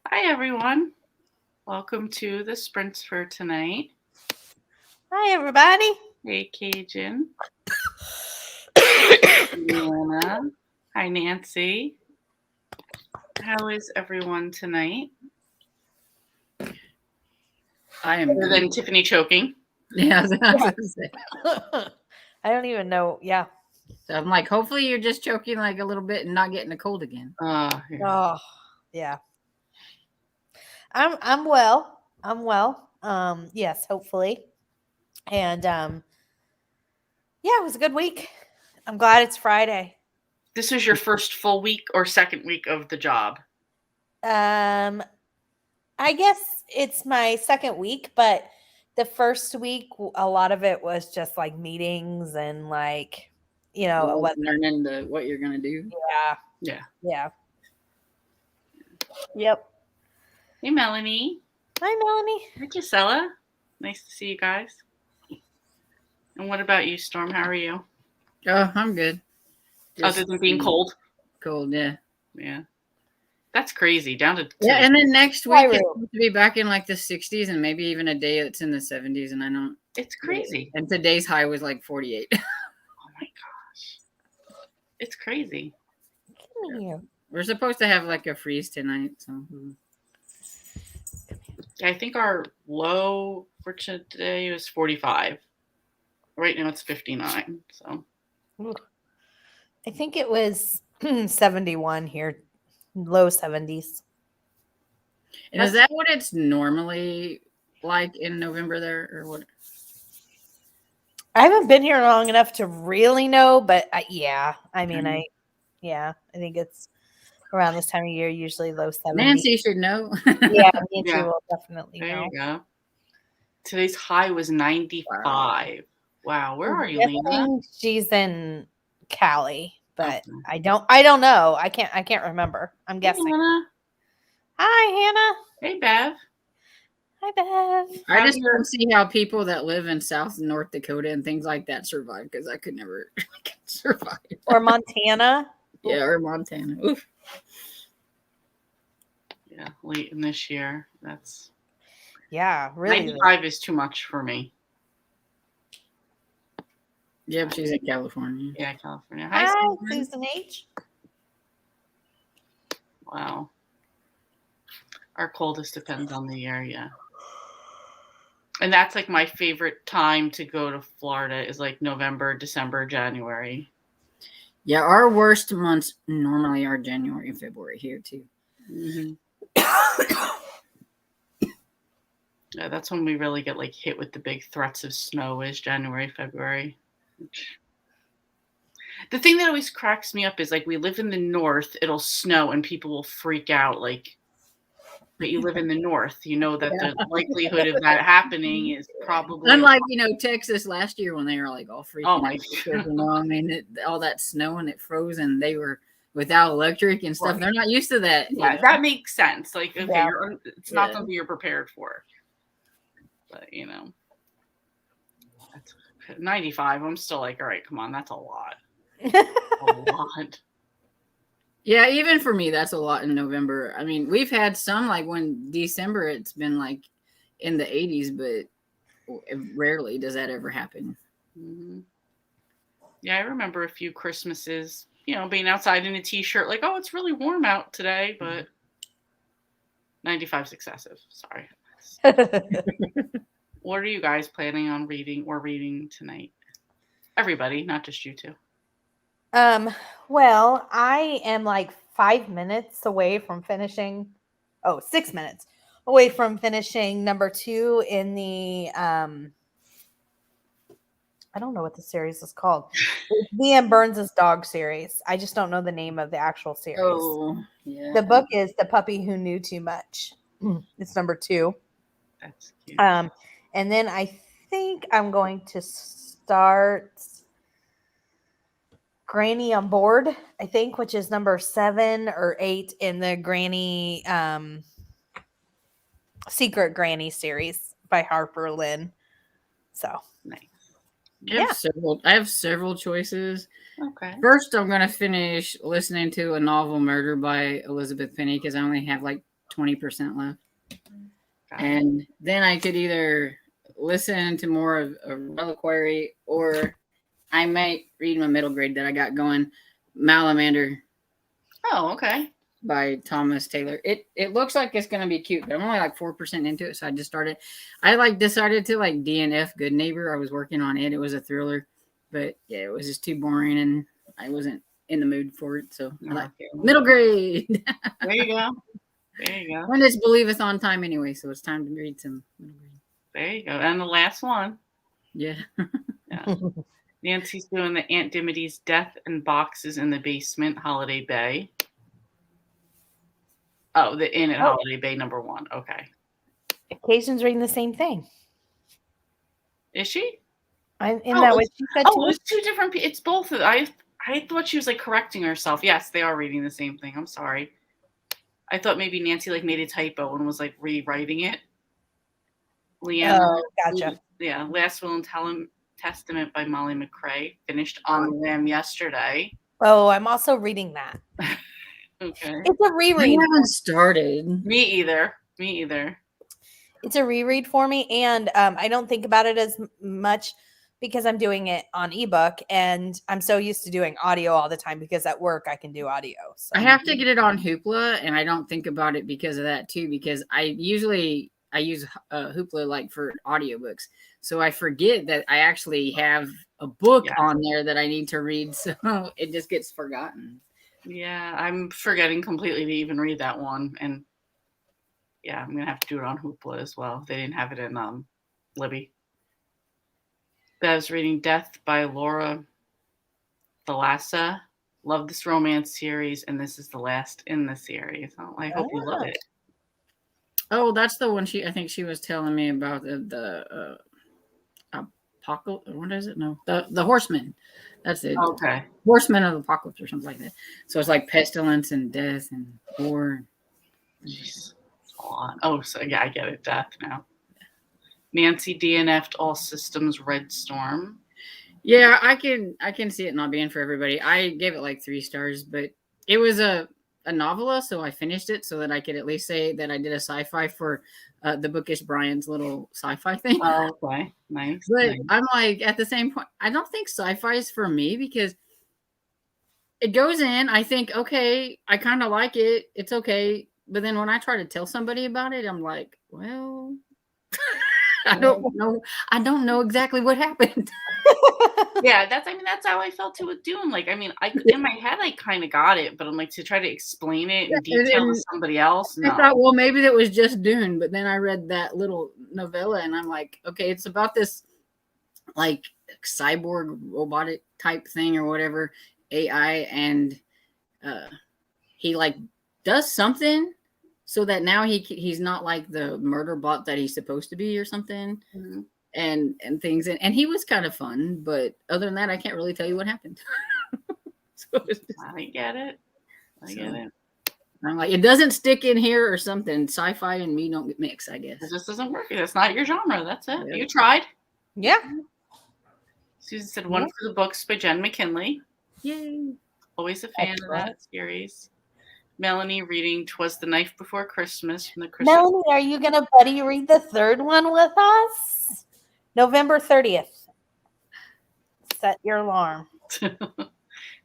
Hi, everyone. Welcome to the sprints for tonight. Hi, everybody. Hey, Cajun. Anna. Hi, Nancy. How is everyone tonight? I am Other than Tiffany choking. Yeah, I was gonna say. I don't even know. Yeah. So I'm like, hopefully you're just choking like a little bit and not getting a cold again. Yeah. Oh, yeah. I'm well. I'm well. Yes, hopefully. And yeah, it was a good week. I'm glad it's Friday. This is your first full week or second week of the job? I guess it's my second week, but the first week, a lot of it was just like meetings and like, learning what you're gonna do. Yeah. Yep. Hey, Melanie. Hi, Melanie. Hi, Gisela. Nice to see you guys. And what about you, Storm? How are you? Oh, I'm good. Other than being cold? Cold, yeah. Yeah. That's crazy. Down to yeah, and then next week it's supposed to be back in like the 60s and maybe even a day it's in the 70s, and I don't. It's crazy. And today's high was like 48. Oh my gosh. It's crazy. Come here. We're supposed to have like a freeze tonight, so. I think our low for today was 45. Right now it's 59. So I think it was 71 here, low 70s. And is that what it's normally like in November there, or what? I haven't been here long enough to really know, but yeah, I mean, I think it's around this time of year, usually low 70s. Nancy should know. Yeah, Nancy will definitely know. There you go. Today's high was 95. Wow, where are you, Lena? She's in Cali, but I don't know. I can't remember. I'm guessing. Hey, Hannah. Hi, Hannah. Hey, Bev. Hi, Bev. I just don't see how people that live in South and North Dakota and things like that survive, because I could never survive. Or Montana. Yeah, or Montana. Oof. Yeah, late in this year. That's. Yeah, really. 95 is too much for me. Yep, she's in California. Yeah, California. Hi, Susan H. Wow. Our coldest depends on the year, yeah. And that's like my favorite time to go to Florida is like November, December, January. Yeah, our worst months normally are January and February here too. Mm-hmm. Yeah, that's when we really get like hit with the big threats of snow is January, February. The thing that always cracks me up is like we live in the north, it'll snow and people will freak out like, but you live in the north, you know that the likelihood of that happening is probably unlike Texas last year when they were like all freaking out. Because, I mean, all that snow and it froze and they were without electric and stuff. Right. They're not used to that. Yeah, that makes sense. Like, okay, it's not something you're prepared for. But that's 95. I'm still like, all right, come on, that's a lot. A lot. Yeah, even for me, that's a lot in November. I mean, we've had some like when December, it's been like in the 80s, but rarely does that ever happen. Mm-hmm. Yeah, I remember a few Christmases, being outside in a t-shirt, like, oh, it's really warm out today, but 95's excessive. Sorry. What are you guys planning on reading tonight? Everybody, not just you two. Well, I am like 5 minutes away from finishing. 6 minutes away from finishing number 2 in the I don't know what the series is called. It's V.M. Burns' dog series. I just don't know the name of the actual series. Oh, yeah. The book is The Puppy Who Knew Too Much. It's number 2. That's cute. And then I think I'm going to start Granny on Board, I think, which is number 7 or 8 in the Granny Secret Granny series by Harper Lynn. So nice. Yeah. I have several choices. Okay. First, I'm going to finish listening to A Novel Murder by Elizabeth Penny because I only have like 20% left. Got it. And then I could either listen to more of a reliquary, or I might read my middle grade that I got going, Malamander Oh, okay. by Thomas Taylor. It looks like it's going to be cute, but I'm only like 4% into it, so I just started. I like decided to like DNF Good Neighbor. I was working on it. It was a thriller, but yeah, it was just too boring, and I wasn't in the mood for it. So I like middle grade. There you go. There you go. When it's Believeth on time anyway, so it's time to read some middle grade. There you go. And the last one. Yeah. Yeah. Nancy's doing the Aunt Dimity's Death and Boxes in the Basement, Holiday Bay. Oh, the Inn at Holiday Bay, #1. Okay. Occasion's reading the same thing. Is she? Isn't that what she said Oh, too? it's two different. It's both. I thought she was like correcting herself. Yes, they are reading the same thing. I'm sorry. I thought maybe Nancy like made a typo and was like rewriting it. Leanna. Oh, gotcha. Yeah, Last Will and Testament by Molly McCrae. Finished on the Lamb yesterday. Oh, I'm also reading that. Okay. It's a I reread. haven't started. Me either. It's a reread for me, and I don't think about it as much because I'm doing it on ebook, and I'm so used to doing audio all the time because at work I can do audio. So. I have to get it on Hoopla, and I don't think about it because of that too. Because I use Hoopla like for audiobooks, so I forget that I actually have a book on there that I need to read, so it just gets forgotten. Yeah, I'm forgetting completely to even read that one, and yeah, I'm gonna have to do it on Hoopla as well. They didn't have it in Libby. Bev's reading Death by Laura Thalassa. Love this romance series, and this is the last in the series. I hope you love it. Oh, that's the one I think she was telling me about the apocalypse. What is it? No, the Horsemen. That's it. Okay. Horsemen of the Apocalypse or something like that. So it's like pestilence and death and war. Jeez. Oh, so yeah, I get it. Death now. Nancy DNF'd All Systems Red Storm. Yeah, I can see it not being for everybody. I gave it like 3 stars, but it was a novella, so I finished it so that I could at least say that I did a sci-fi for the Bookish Brian's little sci-fi thing. Oh, okay. Nice. But nice. I'm like, at the same point, I don't think sci-fi is for me because it goes in, I think, okay, I kind of like it. It's okay. But then when I try to tell somebody about it, I'm like, well, I don't know. I don't know exactly what happened. Yeah, that's how I felt too with Dune. Like, I mean, in my head, I kind of got it, but I'm like, to try to explain it in detail to somebody else. No. I thought, well, maybe that was just Dune, but then I read that little novella, and I'm like, okay, it's about this like cyborg robotic type thing or whatever, AI, and he like does something so that now he's not like the murder bot that he's supposed to be or something. Mm-hmm. And things, and he was kind of fun, but other than that, I can't really tell you what happened. So I get it. I'm like, it doesn't stick in here or something. Sci-fi and me don't mix, I guess. It just doesn't work. That's not your genre. That's it. Yeah. You tried. Yeah. Susan said one for the books by Jen McKinley. Yay. Always a fan of that series. Melanie reading 'Twas the Night Before Christmas from the Christmas. Melanie, are you going to buddy read the third one with us? November 30th. Set your alarm.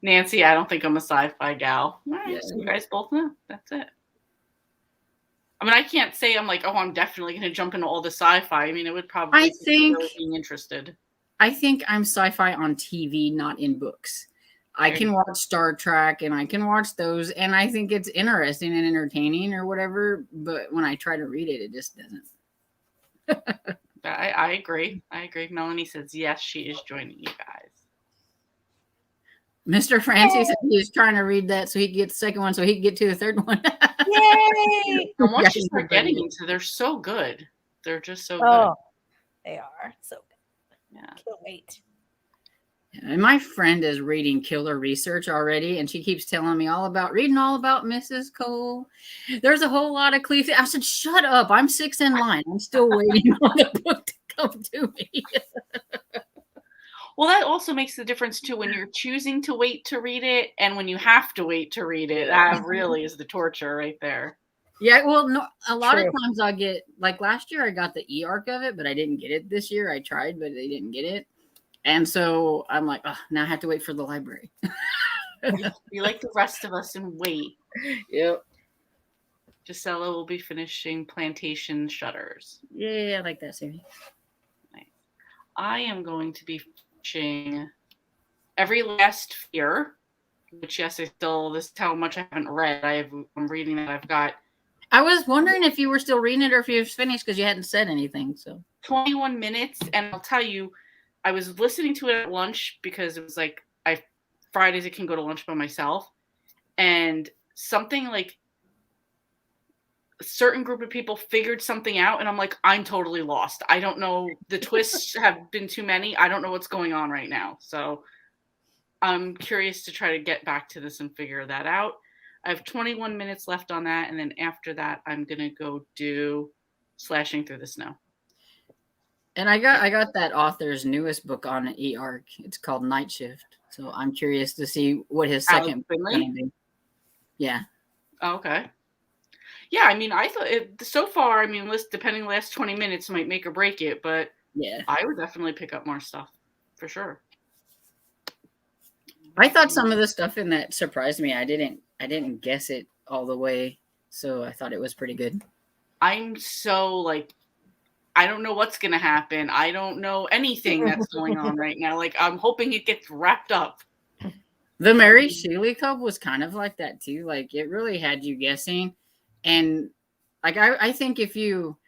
Nancy, I don't think I'm a sci-fi gal. All right, so you guys both know. That's it. I mean, I can't say I'm like, oh, I'm definitely going to jump into all the sci-fi. I mean, it would probably being interested. I think I'm sci-fi on TV, not in books. I can watch Star Trek and I can watch those, and I think it's interesting and entertaining or whatever. But when I try to read it, it just doesn't. I agree. Melanie says, yes, she is joining you guys. Mr. Francis said he was trying to read that so he could get the second one so he could get to the third one. Yay! And once you start getting into, they're so good. They're just so good. They are so good. Yeah. Can't wait. And my friend is reading Killer Research already, and she keeps telling me reading all about Mrs. Cole. There's a whole lot of cliches. I said, shut up. I'm 6 in line. I'm still waiting on the book to come to me. Well, that also makes the difference too when you're choosing to wait to read it and when you have to wait to read it. Yeah. That really is the torture right there. Yeah, well, no, a lot of True. times I'll get, like last year I got the e-arc of it, but I didn't get it this year. I tried, but they didn't get it. And so I'm like, oh, now I have to wait for the library. You like the rest of us and wait. Yep. Gisela will be finishing Plantation Shutters. Yeah, I like that series. I am going to be finishing Every Last Fear, which yes, this is how much I haven't read. I'm reading that. I've got I was wondering if you were still reading it or if you was finished because you hadn't said anything. So 21 minutes, and I'll tell you, I was listening to it at lunch because it was like Fridays I can go to lunch by myself, and something like a certain group of people figured something out, and I'm like, I'm totally lost. I don't know. The twists have been too many. I don't know what's going on right now. So I'm curious to try to get back to this and figure that out. I have 21 minutes left on that, and then after that, I'm gonna go do Slashing Through the Snow. and I got that author's newest book on e-arc. It's called Night Shift. So I'm curious to see what his second book is gonna be. Yeah. Oh, okay. Yeah, I mean, I thought so far. I mean, depending last 20 minutes might make or break it, but Yeah. I would definitely pick up more stuff for sure. I thought some of the stuff in that surprised me. I didn't guess it all the way, so I thought it was pretty good. I'm so like, I don't know what's gonna happen. I don't know anything that's going on right now. Like, I'm hoping it gets wrapped up. The Mary Shelley Club was kind of like that too. Like it really had you guessing, and like I think if you,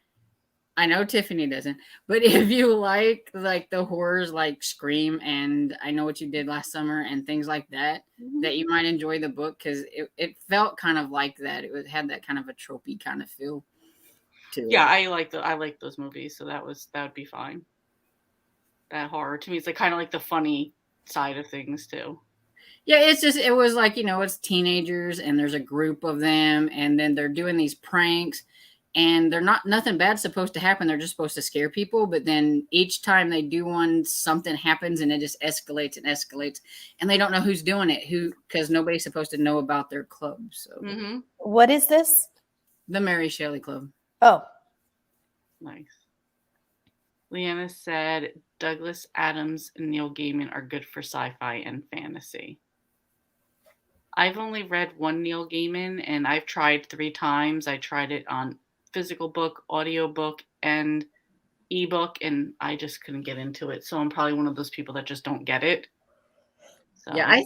I know Tiffany doesn't, but if you like the horrors like Scream and I Know What You Did Last Summer and things like that, that you might enjoy the book because it felt kind of like that. Had that kind of a tropey kind of feel to it. Yeah, I like those movies, so that would be fine. That horror to me is like kind of like the funny side of things too. Yeah, it was like, it's teenagers and there's a group of them and then they're doing these pranks and they're nothing bad's supposed to happen. They're just supposed to scare people. But then each time they do one, something happens and it just escalates and escalates and they don't know who's doing it, because nobody's supposed to know about their club. So What is this? The Mary Shelley Club. Oh, nice. Leanna said Douglas Adams and Neil Gaiman are good for sci-fi and fantasy. I've only read one Neil Gaiman, and I've tried 3 times. I tried it on physical book, audio book, and ebook, and I just couldn't get into it. So I'm probably one of those people that just don't get it. So. Yeah, I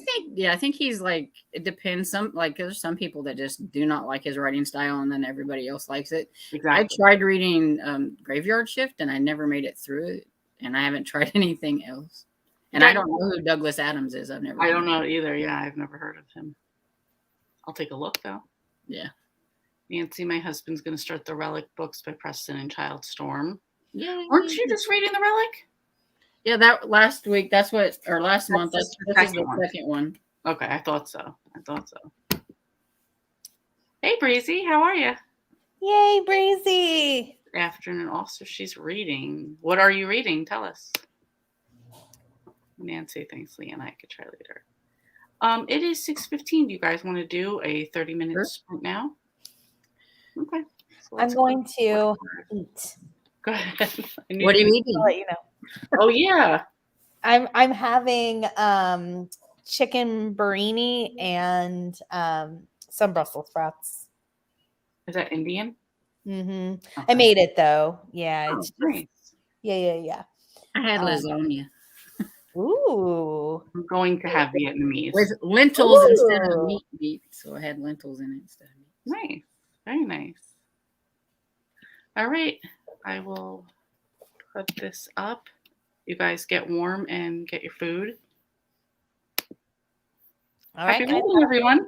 think he's like, it depends. There's some people that just do not like his writing style, and then everybody else likes it. Exactly. I tried reading Graveyard Shift, and I never made it through it, and I haven't tried anything else. And I don't know who Douglas Adams is. I don't know either. Yeah, I've never heard of him. I'll take a look though. Yeah. Nancy, my husband's going to start the Relic books by Preston and Child Storm. Yeah. Aren't you just reading the Relic? Yeah, that last week. Last month. This is the second one. Okay, I thought so. Hey, Breezy, how are you? Yay, Breezy. Afternoon. Also, she's reading. What are you reading? Tell us. Nancy, thanks, Leanne. I could try later. It is 6:15. Do you guys want to do a 30-minute sprint now? Okay. So I'm going to eat. Go ahead. What are you eating? I'll let you know. Oh yeah. I'm having chicken burrini and some Brussels sprouts. Is that Indian? Mm-hmm. Okay. I made it though. Yeah. Oh, nice. Yeah. I had lasagna. Ooh. I'm going to have Vietnamese. With lentils instead of meat. So I had lentils in it instead of meat. Nice. Very nice. All right. I will put this up. You guys get warm and get your food. All right. Happy morning, everyone.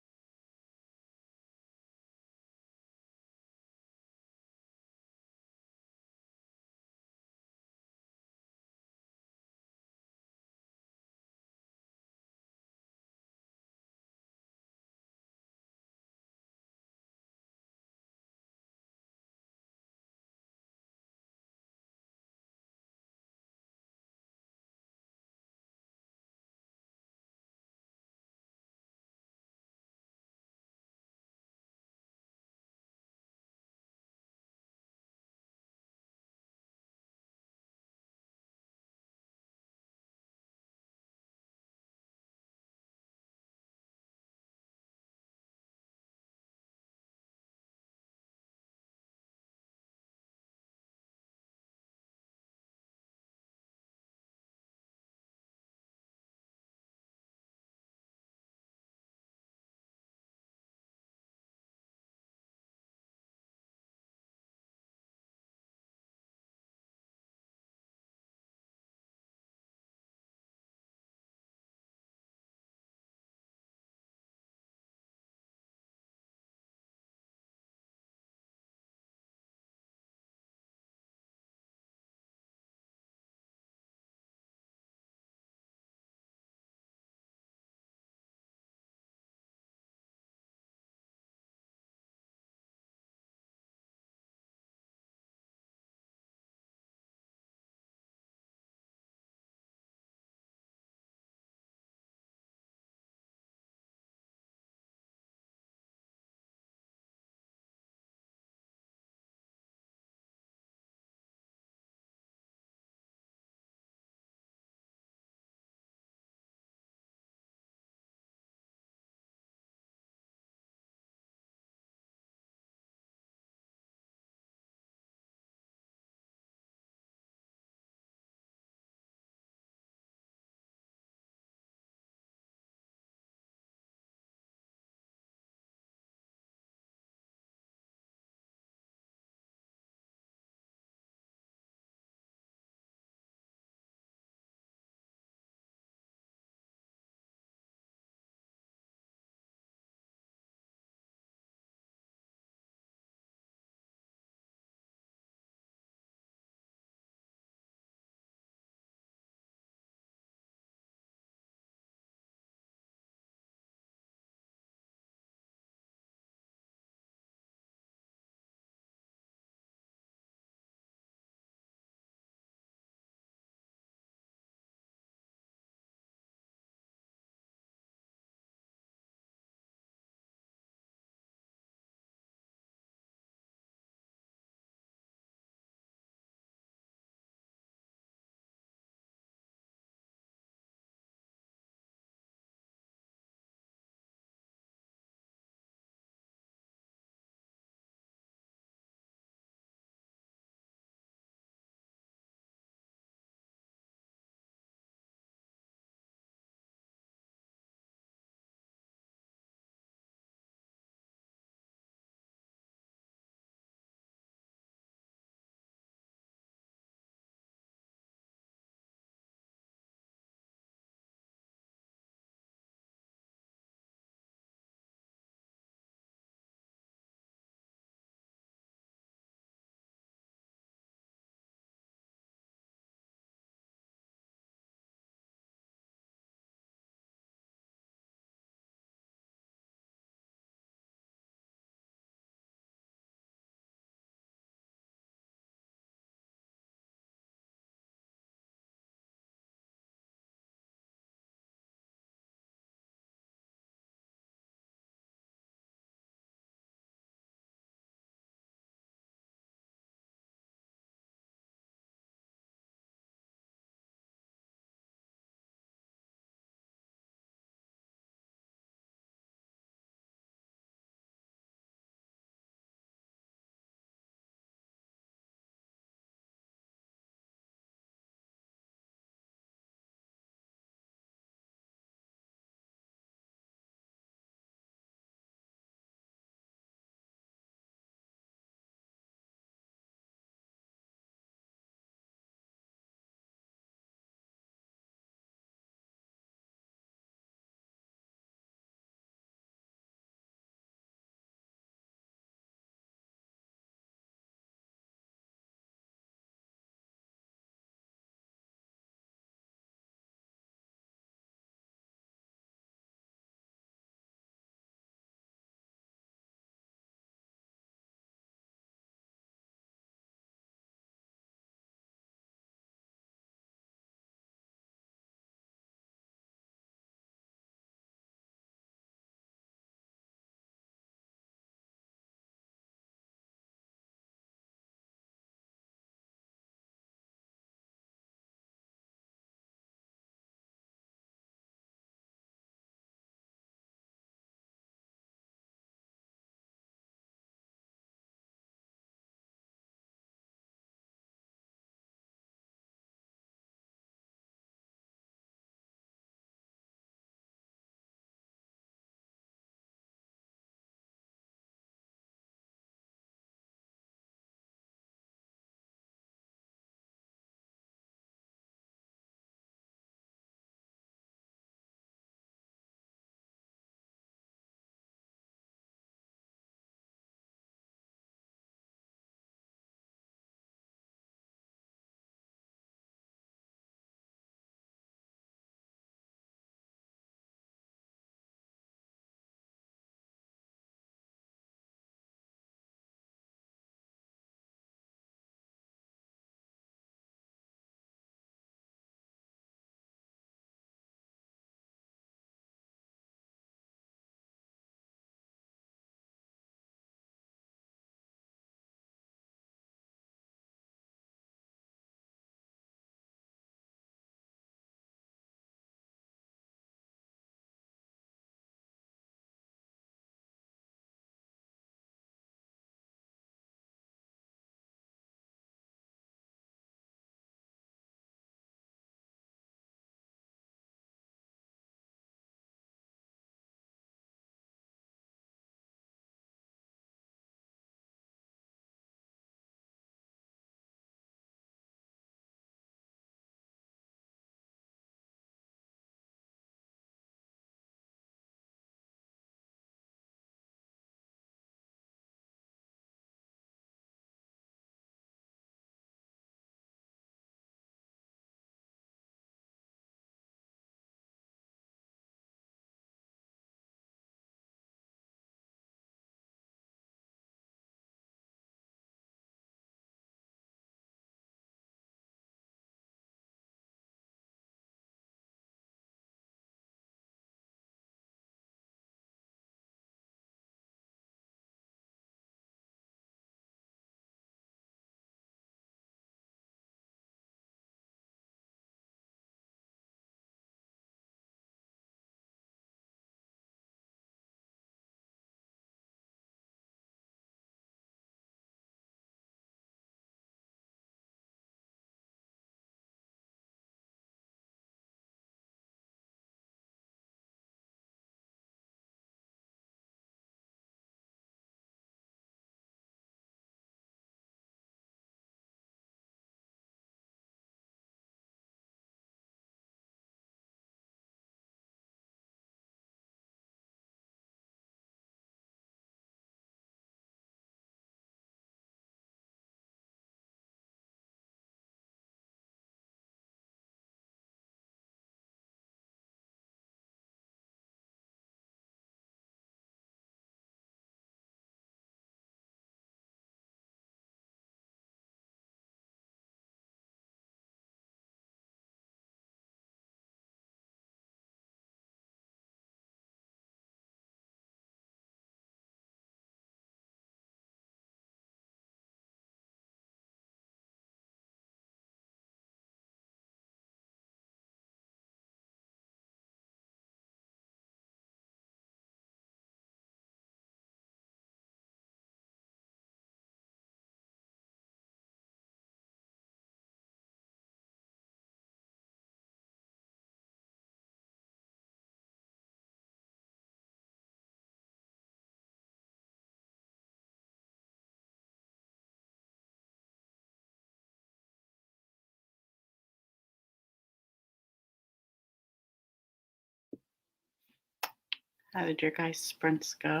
How did your guys' sprints go?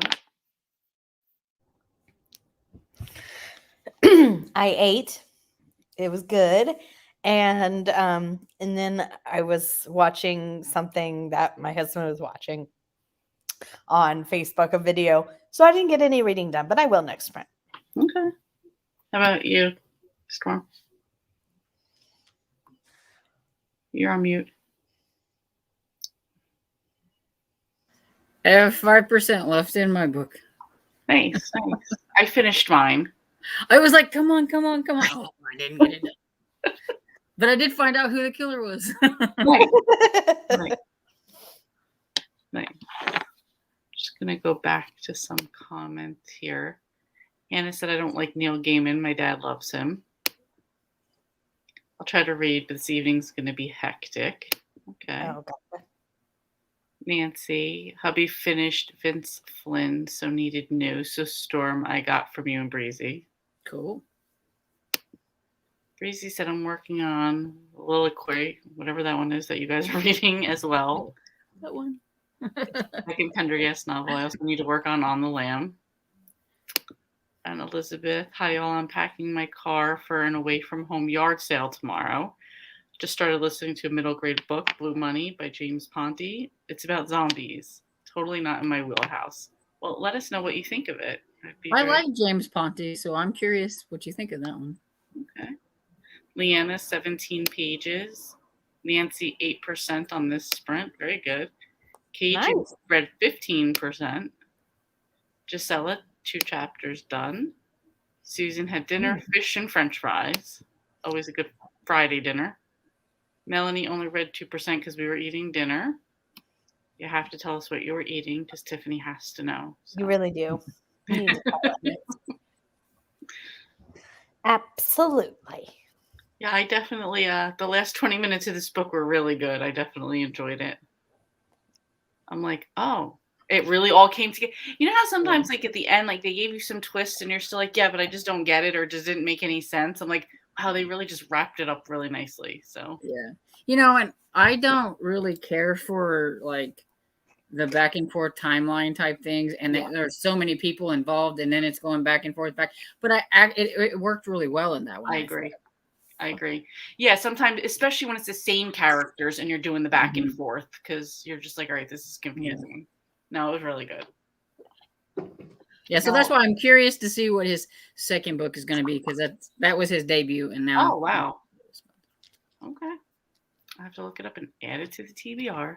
I ate. It was good. And then I was watching something that my husband was watching on Facebook, a video. So I didn't get any reading done, but I will next sprint. Okay. How about you, Storm? You're on mute. I have 5% left in my book. Nice, nice. I finished mine. I was like, come on. Oh, I didn't get it done. But I did find out who the killer was. Nice. Nice. Just gonna go back to some comments here. Hannah said, I don't like Neil Gaiman. My dad loves him. I'll try to read, but this evening's gonna be hectic. Okay. Oh, God. Nancy, hubby finished Vince Flynn, so needed new. So Storm, I got from you and Breezy. Cool. Breezy said, I'm working on Liliquy, whatever that one is that you guys are reading as well. That one. Second Pendergast novel. I also need to work on the Lamb. And Elizabeth, hi y'all. I'm packing my car for an away from home yard sale tomorrow. Just started listening to a middle grade book, Blue Money by James Ponti. It's about zombies. Totally not in my wheelhouse. Well, let us know what you think of it. I like James Ponti, so I'm curious what you think of that one. Okay. Leanna, 17 pages. Nancy, 8% on this sprint. Very good. Cage Nice. read 15%. Gisela, 2 chapters done. Susan had dinner, fish and french fries. Always a good Friday dinner. Melanie only read 2% because we were eating dinner. You have to tell us what you were eating because Tiffany has to know. So. You really do. You need to tell us. Absolutely. Yeah, I definitely, the last 20 minutes of this book were really good. I definitely enjoyed it. I'm like, oh, it really all came together. You know how sometimes, like, at the end, like, they gave you some twists and you're still like, yeah, but I just don't get it or it just didn't make any sense. I'm like, wow, they really just wrapped it up really nicely. So, yeah. You know, and I don't really care for, like, the back and forth timeline type things. And there's so many people involved and then it's going back and forth back. But it worked really well in that one. I agree. Yeah, sometimes, especially when it's the same characters and you're doing the back and forth because you're just like, all right, this is confusing. No, it was really good. Yeah, so that's why I'm curious to see what his second book is going to be because that was his debut, and now. Oh wow. Okay, I have to look it up and add it to the TBR.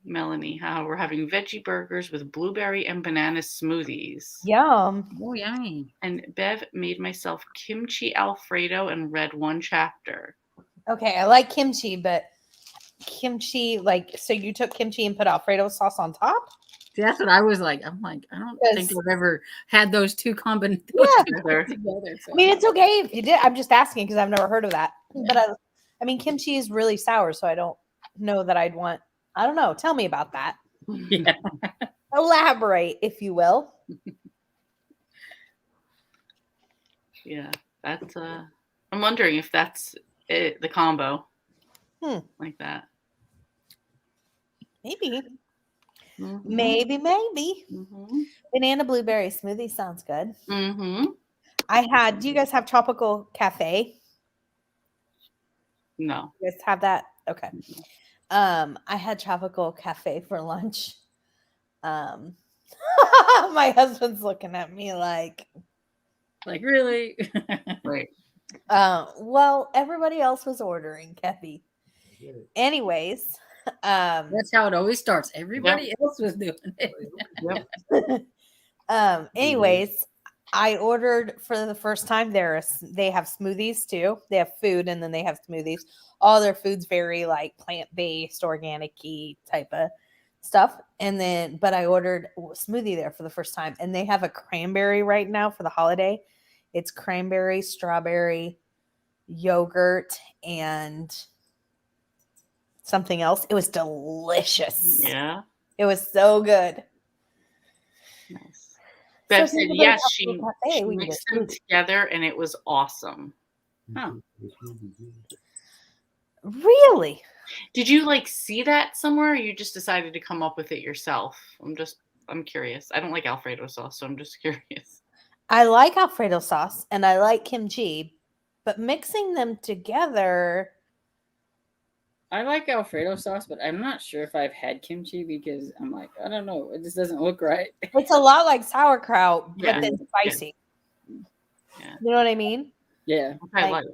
Melanie, how we're having veggie burgers with blueberry and banana smoothies. Yum. Oh, yummy. And Bev made myself kimchi Alfredo and read 1 chapter. Okay, I like kimchi, but kimchi, like, so you took kimchi and put Alfredo sauce on top? See, that's what I was like. I'm like, I don't think I've ever had those two combinations together. So. I mean, it's okay if you did. I'm just asking because I've never heard of that. Yeah. But I mean, kimchi is really sour, so I don't know that I'd want. I don't know. Tell me about that. Yeah. Elaborate, if you will. Yeah, that's. I'm wondering if that's it, the combo. Like that. Maybe. Maybe. Banana blueberry smoothie sounds good. Do you guys have Tropical Cafe? No. You guys have that? Okay. I had Tropical Cafe for lunch. My husband's looking at me like really? Right. Well, everybody else was ordering, Kathy. Anyways, that's how it always starts. Everybody else was doing it. Anyways, I ordered for the first time. They have smoothies too. They have food and then they have smoothies. All their food's very like plant-based, organic-y type of stuff. But I ordered a smoothie there for the first time, and they have a cranberry right now for the holiday. It's cranberry, strawberry, yogurt, and something else. It was delicious. Yeah. It was so good. Nice. Bev said yes, she mixed them together and it was awesome. Huh. Really? Did you like see that somewhere, or you just decided to come up with it yourself? I'm curious. I don't like Alfredo sauce, so I'm just curious. I like Alfredo sauce and I like kimchi, but mixing them together, I like Alfredo sauce, but I'm not sure if I've had kimchi because I'm like, I don't know. It just doesn't look right. it's a lot like sauerkraut, Yeah. but then spicy. Yeah. You know what I mean? Yeah. Which I like.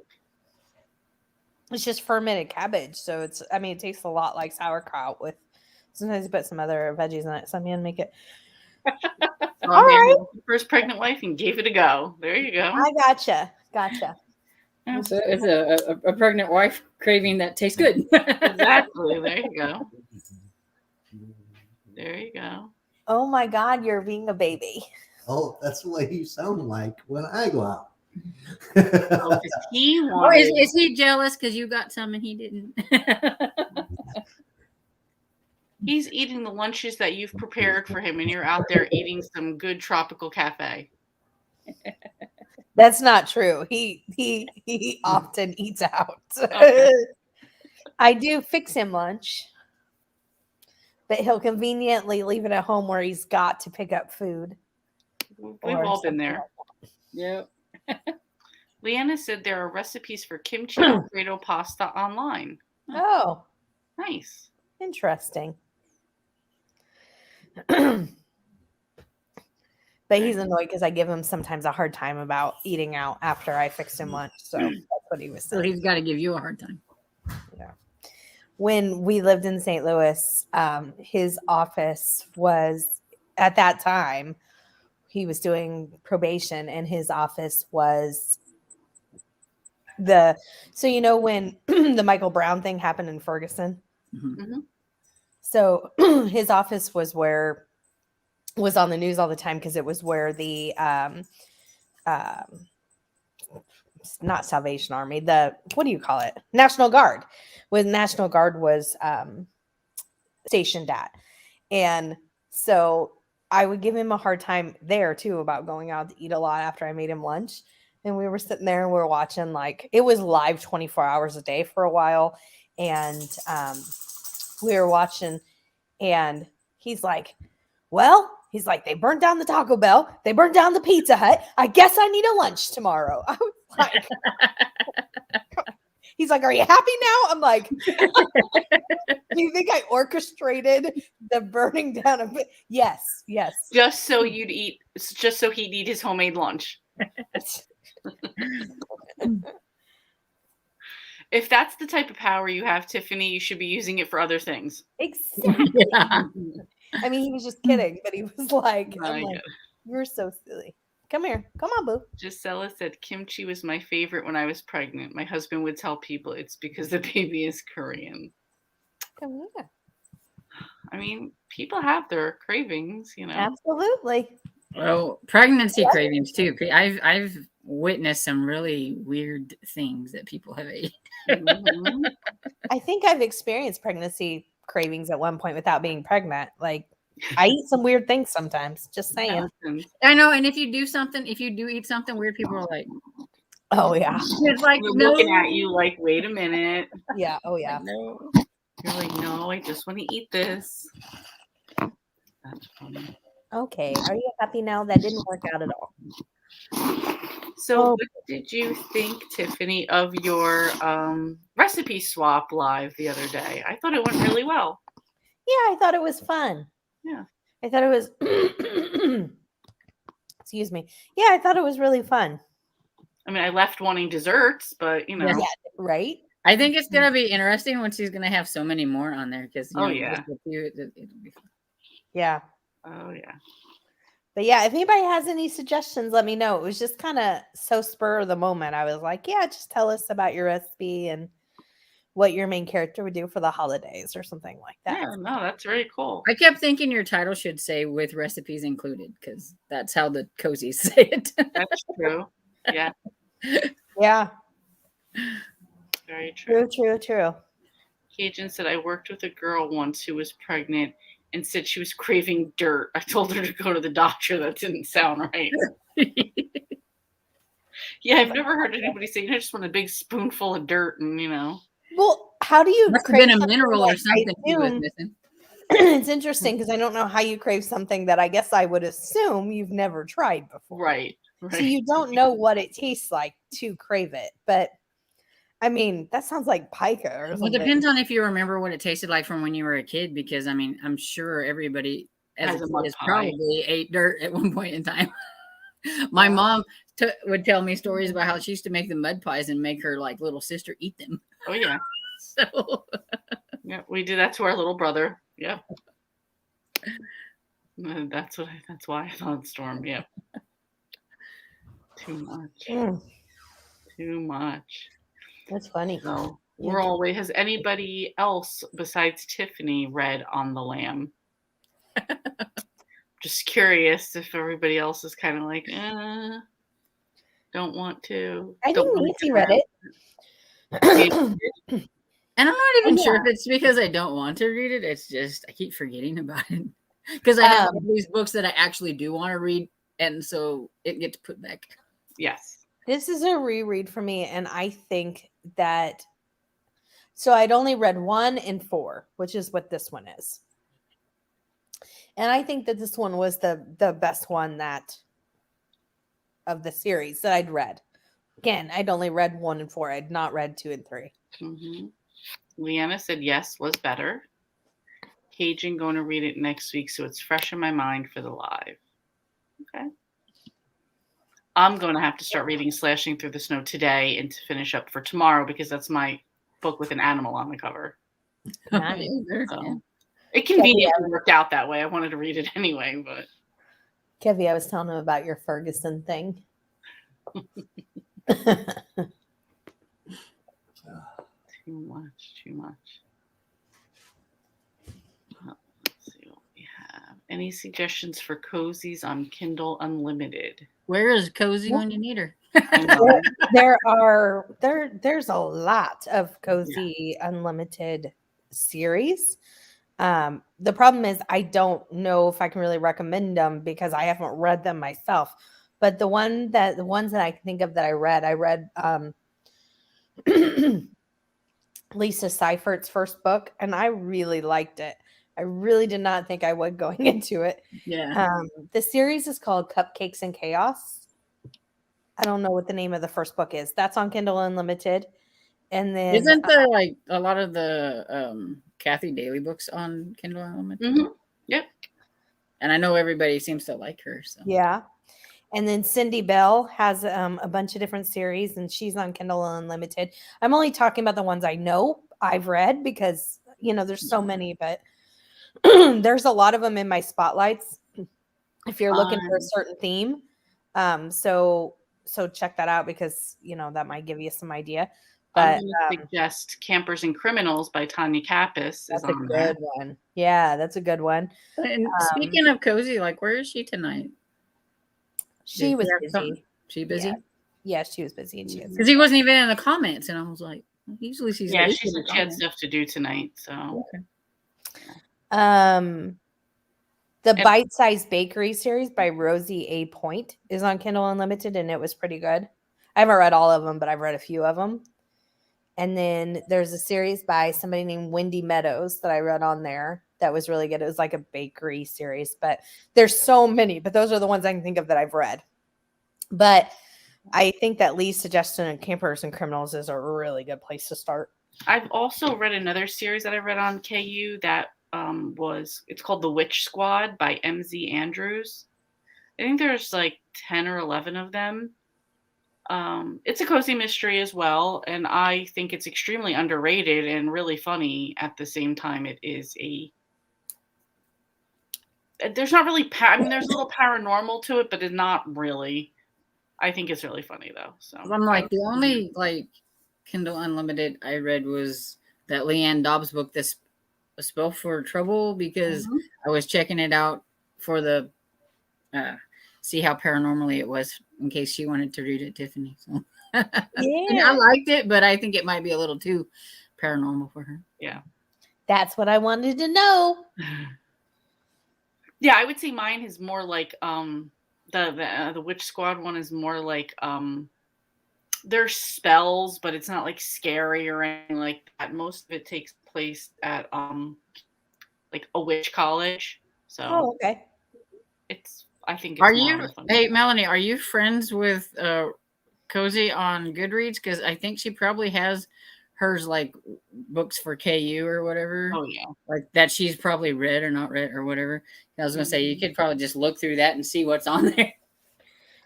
It's just fermented cabbage, so it tastes a lot like sauerkraut with sometimes you put some other veggies in it. So I'm gonna make it. So All right. First pregnant wife and gave it a go. There you go. I gotcha. So it's a pregnant wife craving that tastes good. Exactly. There you go. There you go. Oh my God, you're being a baby. Oh, that's the way you sound like when I go out. Oh, 'cause he Or wanted. is he jealous because you got some and he didn't? He's eating the lunches that you've prepared for him, and you're out there eating some good tropical cafe. That's not true. He often eats out. Okay. I do fix him lunch, but he'll conveniently leave it at home where he's got to pick up food. We've or all been something there. like Yep. Leanna said there are recipes for kimchi Alfredo pasta online. that. Oh, Nice. interesting. But he's annoyed because I give him sometimes a hard time about eating out after I fixed him lunch. So that's what he was So saying. he's got to give you a hard time. When we lived in St. Louis, his office was at that time he was doing probation, and his office was when the Michael Brown thing happened in Ferguson. Mm-hmm. So his office was on the news all the time because it was where the not Salvation Army, what do you call it? National Guard. When National Guard was stationed at. And so I would give him a hard time there too about going out to eat a lot after I made him lunch. And we were sitting there and we were watching, like, it was live 24 hours a day for a while. And we were watching, and he's like, they burned down the Taco Bell. They burned down the Pizza Hut. I guess I need a lunch tomorrow. I was like, he's like, are you happy now? I'm like, do you think I orchestrated the burning down of it? Yes. Just so he'd eat his homemade lunch. If that's the type of power you have, Tiffany, you should be using it for other things. Exactly. Yeah. I mean, he was just kidding, but he was like, I I'm get like, it. you're so silly. Come here. Come on, boo. Gisela said kimchi was my favorite when I was pregnant. My husband would tell people it's because the baby is Korean. Come here. I mean, people have their cravings, Absolutely. Well, pregnancy cravings too. I've witnessed some really weird things that people have ate. Mhm. I think I've experienced pregnancy cravings at one point without being pregnant. Like, I eat some weird things sometimes. Just saying. I know, and if you do eat something weird, people are like, Oh yeah. it's like They're no. looking at you like, wait a minute. Yeah. Oh yeah. Like, no. You're like, no, I just want to eat this. That's funny. Okay. Are you happy now? That didn't work out at all. So what did you think, Tiffany, of your recipe swap live the other day? I thought it went really well. Yeah, I thought it was fun. Yeah. I thought it was excuse me. Yeah, I thought it was really fun. I mean, I left wanting desserts, but Yeah, right? I think it's gonna be interesting when she's gonna have so many more on there because Oh, yeah. just with you, it'll be fun. Yeah. Oh yeah. But yeah, if anybody has any suggestions, let me know. It was just kind of so spur of the moment. I was like, yeah, just tell us about your recipe and what your main character would do for the holidays or something like that. Yeah, no, that's very cool. I kept thinking your title should say "with recipes included" because that's how the cozies say it. That's true. Yeah, Yeah. very true. True. Cajun said, I worked with a girl once who was pregnant and said she was craving dirt. I told her to go to the doctor. That didn't sound right. Yeah, I've never heard anybody say, I just want a big spoonful of dirt and, Well, how do you Must have crave been a something mineral or like, I something he was assume- missing. It's interesting because I don't know how you crave something that I guess I would assume you've never tried before. Right. So you don't know what it tastes like to crave it. But I mean, that sounds like pica or Well, it something. depends on if you remember what it tasted like from when you were a kid, because I mean, I'm sure everybody as Has a a kid mud has pie. probably ate dirt at one point in time. My mom would tell me stories about how she used to make the mud pies and make her like little sister eat them. Oh yeah. So Yeah, we do that to our little brother. Yep. That's why I thought Storm. Yep. Too much. Mm, Too much. that's funny. So Yeah. we're always. Has anybody else besides Tiffany read On the Lamb? Just curious if everybody else is kind of like, don't want to. I don't think wanna Macy get read around it. it. and I'm not even sure Yeah. if it's because I don't want to read it. It's just I keep forgetting about it. Because I have all these books that I actually do want to read, and so it gets put back. Yes. This is a reread for me, and I think that so I'd only read 1 and 4, which is what this one is. And I think that this one was the best one that of the series that I'd read. Again, I'd only read 1 and 4. I'd not read 2 and 3. Mm-hmm. Leanna said yes was better. Cajun going to read it next week, so it's fresh in my mind for the live. Okay. I'm going to have to start reading Slashing Through the Snow today and to finish up for tomorrow because that's my book with an animal on the cover. Nice. So it conveniently worked out that way. I wanted to read it anyway, but Kevy, I was telling him about your Ferguson thing. Too much. Let's see what we have. Any suggestions for cozies on Kindle Unlimited? Where is Cozy when you need her? I know. There's a lot of Cozy Unlimited series. The problem is I don't know if I can really recommend them because I haven't read them myself. But the ones that I can think of that I read Lisa Seifert's first book, and I really liked it. I really did not think I would going into it. Yeah. The series is called Cupcakes and Chaos. I don't know what the name of the first book is. That's on Kindle Unlimited. And then Isn't there like a lot of the Kathy Daly books on Kindle Unlimited? Mm-hmm. Yep. And I know everybody seems to like her. So yeah. And then Cindy Bell has a bunch of different series, and she's on Kindle Unlimited. I'm only talking about the ones I know I've read because, there's so many, but there's a lot of them in my spotlights if you're looking for a certain theme. So check that out because, that might give you some idea. But I'm going to suggest Campers and Criminals by Tanya Kappas. That's a good one. Yeah, that's a good one. And speaking of Cozy, like, where is she tonight? She was busy. She busy? Yeah, she was busy. Because he wasn't even in the comments, and I was like, usually she's she said she had stuff to do tonight. So, the Bite Size Bakery series by Rosie A. Point is on Kindle Unlimited, and it was pretty good. I haven't read all of them, but I've read a few of them. And then there's a series by somebody named Wendy Meadows that I read on there that was really good. It was like a bakery series, but there's so many, but those are the ones I can think of that I've read. But I think that Lee's suggestion of Campers and Criminals is a really good place to start. I've also read another series that I read on KU that it's called The Witch Squad by MZ Andrews. I think there's like 10 or 11 of them. It's a cozy mystery as well, and I think it's extremely underrated and really funny at the same time. It is there's not really there's a little paranormal to it, but it's not really. I think it's really funny though. So I'm like, the only like Kindle Unlimited I read was that Leanne Dobbs book, this A Spell for Trouble, because I was checking it out for the see how paranormally it was in case she wanted to read it, Tiffany. So and I liked it, but I think it might be a little too paranormal for her. Yeah. That's what I wanted to know. Yeah, I would say mine is more like the Witch Squad one is more like there's spells, but it's not like scary or anything like that. Most of it takes place at like a witch college. So Oh, okay. I think Are it's more you? on the fun Hey, side. Melanie, are you friends with Cozy on Goodreads? Because I think she probably has hers like books for KU or whatever, Oh yeah. like that she's probably read or not read or whatever. I was gonna say you Mhm. could probably just look through that and see what's on there.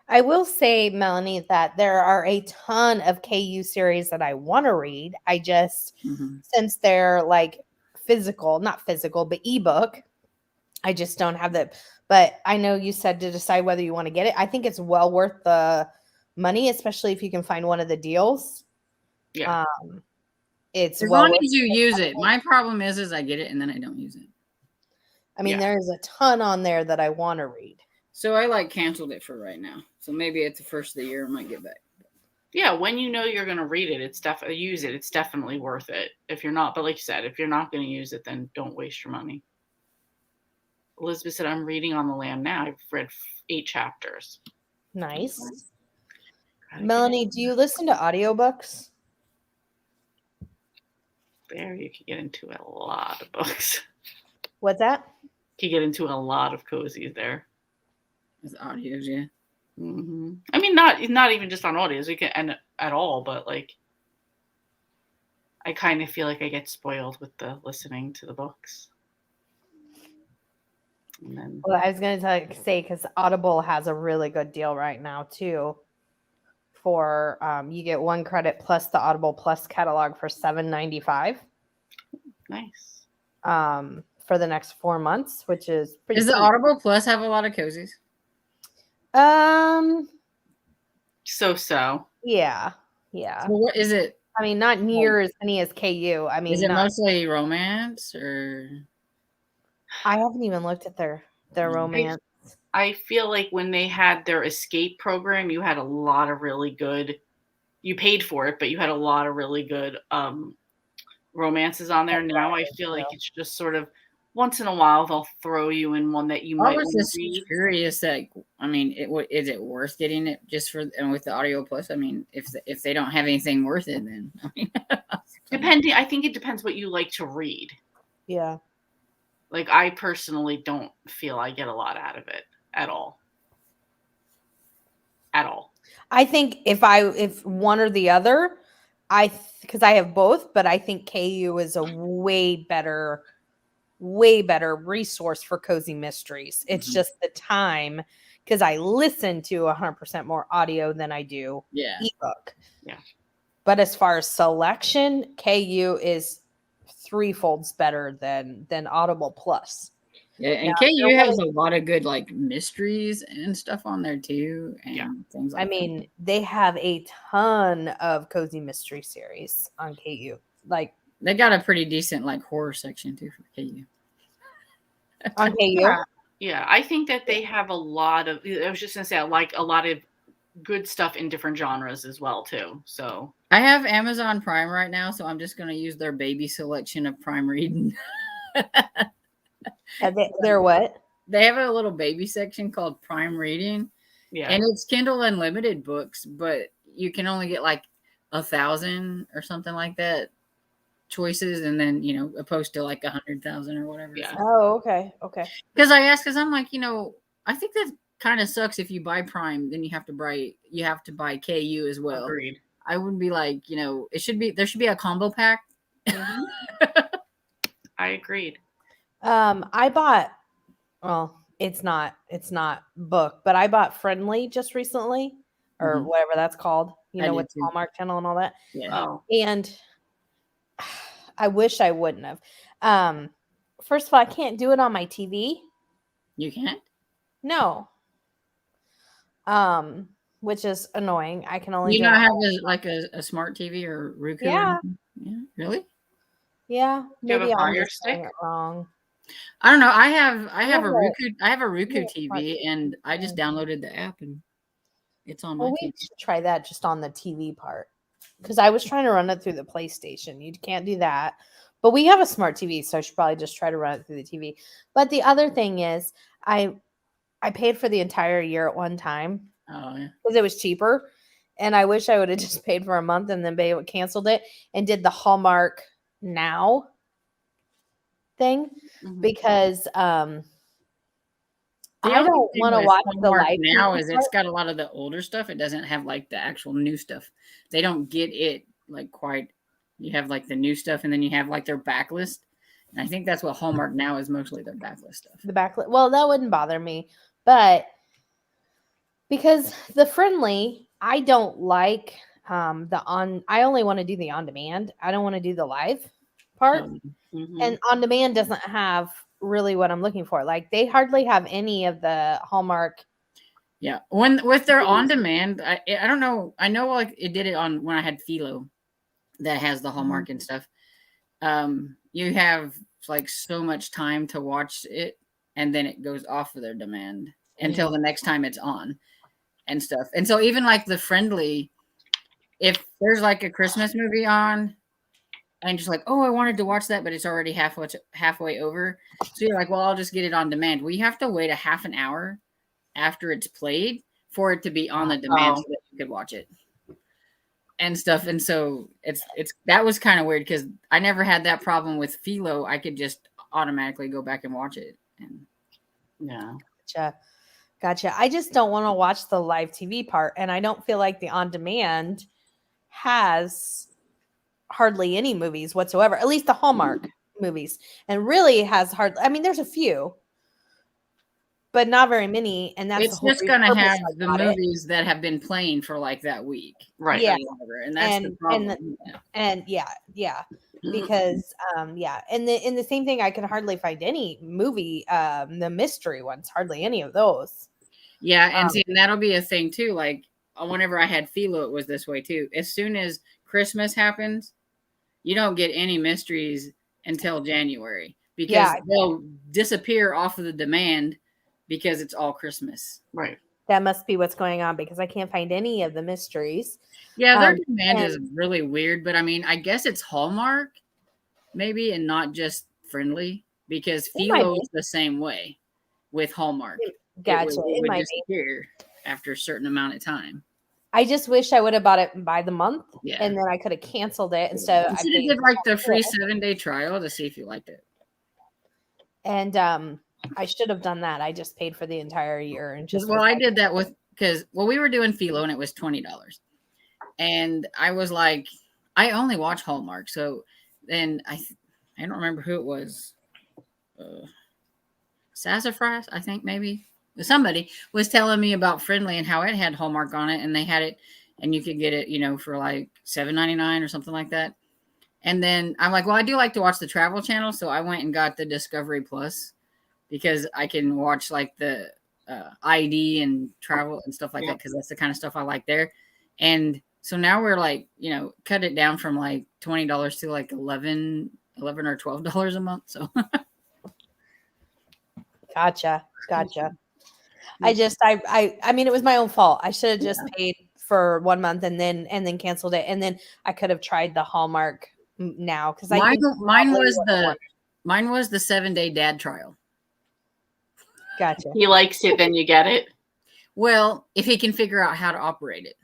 I will say, Melanie, that there are a ton of KU series that I want to read. I just, Mhm. since they're like physical, not physical, but ebook, I just don't have that. But I know you said to decide whether you want to get it. I think it's well worth the money, especially if you can find one of the deals. Yeah. It's As well long worth as you it. use it. My problem is I get it and then I don't use it. I mean, Yeah. there's a ton on there that I want to read. So I like canceled it for right now. So maybe at the first of the year I might get back. Yeah, when you know you're going to read it, it's definitely use it. It's definitely worth it. If you're not, but like you said, if you're not going to use it, then don't waste your money. Elizabeth said, "I'm reading on the Lamb now. I've read 8 chapters." Nice. Gotta get Melanie, do you listen to audiobooks? there. You can get into a lot of books. What's that? You can get into a lot of cozies there. With audios, yeah. I mean, not even just on audios. We can and at all, but like, I kind of feel like I get spoiled with the listening to the books. And then Well, I was going to say because Audible has a really good deal right now too. For you get 1 credit plus the Audible Plus catalog for $7.95 nice. for the next 4 months, which is pretty. Does the sweet. Audible Plus have a lot of cozies? So. Yeah. So what is it? I mean, not near as many as KU. I mean, Is it not. mostly romance or? I haven't even looked at their romance. I feel like when they had their escape program, you had a lot of really good. You paid for it, but you had a lot of really good romances on there. Now I feel like it's just sort of once in a while they'll throw you in one that you I might was want to just read. curious. Like, I mean, is it worth getting it just for and with the Audio Plus? I mean, if they don't have anything worth it, then I mean, Depending, I think it depends what you like to read. Yeah. Like I personally don't feel I get a lot out of it at all. At all. I think if one or the other, because I have both, but I think KU is a way better resource for cozy mysteries. It's just the time because I listen to 100% more audio than I do yeah. ebook. Yeah. But as far as selection, KU is 3-folds better than Audible Plus. Yeah, and Now, KU has a lot of good like mysteries and stuff on there too, and things like I mean, they have a ton of cozy mystery series on KU. Like they got a pretty decent like horror section too for KU. on KU. Yeah. I think that they have a lot of. I was just gonna say, I like a lot of good stuff in different genres as well too. So I have Amazon Prime right now, so I'm just gonna use their baby selection of Prime reading. They're what? They have a little baby section called Prime Reading. yeah, And it's Kindle Unlimited books, but you can only get like 1,000 or something like that choices, and then opposed to like 100,000 or whatever. Yeah. Oh, okay. Because I asked, because I'm like, I think that kind of sucks if you buy Prime, then you have to buy KU as well. Agreed. I wouldn't be like, there should be a combo pack. I agreed. I bought. Well, it's not book, but I bought Friendly just recently, or whatever that's called. With Hallmark Channel and all that. Yeah. Oh. And I wish I wouldn't have. First of all, I can't do it on my TV. You can't? No. Which is annoying. I can only. You not have a smart TV or Roku? Yeah. Yeah. Really? Yeah. Do you have Maybe a I'm Fire just saying Stick? it wrong. I don't know. I have a Roku. I have a Roku yeah, TV, and I just downloaded the app, and it's on my Well, we TV. should try that just on the TV part. Because I was trying to run it through the PlayStation. You can't do that. But we have a smart TV, so I should probably just try to run it through the TV. But the other thing is, I paid for the entire year at one time Oh yeah. because it was cheaper. And I wish I would have just paid for a month and then canceled it and did the Hallmark Now thing Mhm. because The I only don't thing want to with watch the Hallmark live now TV is part. it's got a lot of the older stuff. It doesn't have like the actual new stuff. They don't get it like quite. You have like the new stuff, and then you have like their backlist. And I think that's what Hallmark now is mostly their backlist stuff. The backlit. Well, that wouldn't bother me, but because the friendly, I don't like the on. I only want to do the on demand. I don't want to do the live part. Mhm. And on demand doesn't have really what I'm looking for. Like they hardly have any of the Hallmark. Yeah, when with their on demand, I don't know. I know like it did it on when I had Philo, that has the Hallmark and stuff. You have like so much time to watch it, and then it goes off of their demand until the next time it's on and stuff. And so even like the friendly, if there's like a Christmas movie on and just like, oh, I wanted to watch that, but it's already halfway over. So you're like, well, I'll just get it on demand. Well, you have to wait a half an hour after it's played for it to be on the demand so that you could watch it and stuff. And so it's that was kind of weird because I never had that problem with Philo. I could just automatically go back and watch it. And Yeah. Gotcha. I just don't want to watch the live TV part, and I don't feel like the on demand has hardly any movies whatsoever. At least the Hallmark movies, and really has hardly. I mean, there's a few, but not very many. And that's it's just gonna purpose have I the got it. movies that have been playing for like that week, Right. Yeah. or whatever. And that's the problem. And yeah. Because and the same thing, I can hardly find any movie, the mystery ones, hardly any of those. Yeah, and see, and that'll be a thing too. Like whenever I had Philo, it was this way too. As soon as Christmas happens, you don't get any mysteries until January because they'll disappear off of the demand because it's all Christmas. Right. That must be what's going on because I can't find any of the mysteries. Yeah, their demand is really weird, but I mean, I guess it's Hallmark, maybe, and not just friendly because Philo is the same way with Hallmark. Gotcha. It would disappear after a certain amount of time. I just wish I would have bought it by the month, Yeah, and then I could have canceled it instead. You should have did like the free 7-day trial to see if you liked it. And I should have done that. I just paid for the entire year and just. Well, I did that because we were doing Philo and it was $20, and I was like, I only watch Hallmark, so then I don't remember who it was. Sassafras, I think maybe somebody was telling me about Friendly and how it had Hallmark on it, and they had it, and you could get it, for like $7.99 or something like that. And then I'm like, well, I do like to watch the Travel Channel, so I went and got the Discovery Plus because I can watch like the ID and travel and stuff like that because that's the kind of stuff I like there. And so now we're like, cut it down from like $20 to like $11 or $12 a month. So. Gotcha. I mean, it was my own fault. I should have just paid for 1 month and then canceled it. And then I could have tried the Hallmark Now. Cause mine was the 7-day dad trial. Gotcha. He likes it, then you get it. Well, if he can figure out how to operate it.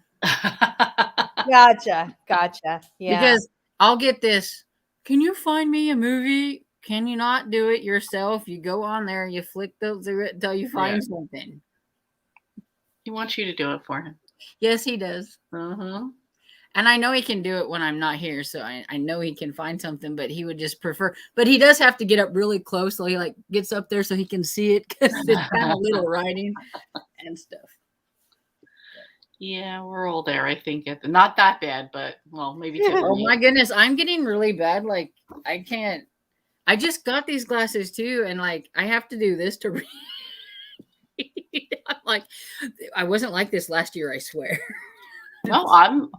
Gotcha. Yeah. Because I'll get this. Can you find me a movie? Can you not do it yourself? You go on there, you flick through it until you find something. He wants you to do it for him. Yes, he does. Mm-hmm. And I know he can do it when I'm not here, so I know he can find something, but he would just prefer. But he does have to get up really close, so he like gets up there so he can see it because it's kind of little writing and stuff. Yeah, we're all there, I think. Not that bad, but well, maybe. Oh my goodness, I'm getting really bad. Like I can't. I just got these glasses too, and like I have to do this to read. I'm like, I wasn't like this last year, I swear. No,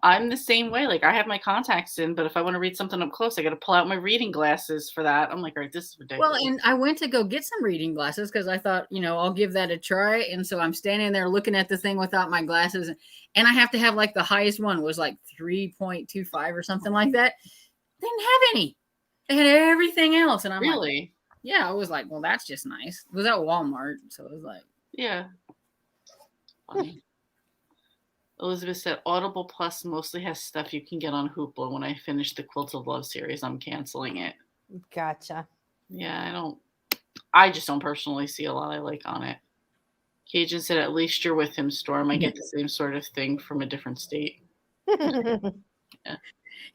I'm the same way. Like I have my contacts in, but if I want to read something up close, I got to pull out my reading glasses for that. I'm like, all right, this is ridiculous. Well, and I went to go get some reading glasses because I thought, I'll give that a try. And so I'm standing there looking at the thing without my glasses, and I have to have like the highest one was like 3.25 or something like that. They didn't have any. They had everything else, and I'm really, like, yeah, I was like, well, that's just nice. It was at Walmart, so it was like, yeah. Funny. Elizabeth said Audible Plus mostly has stuff you can get on Hoopla. When I finish the Quilts of Love series, I'm canceling it. Gotcha. Yeah, I just don't personally see a lot I like on it. Cajun said, at least you're with him, Storm. I get the same sort of thing from a different state.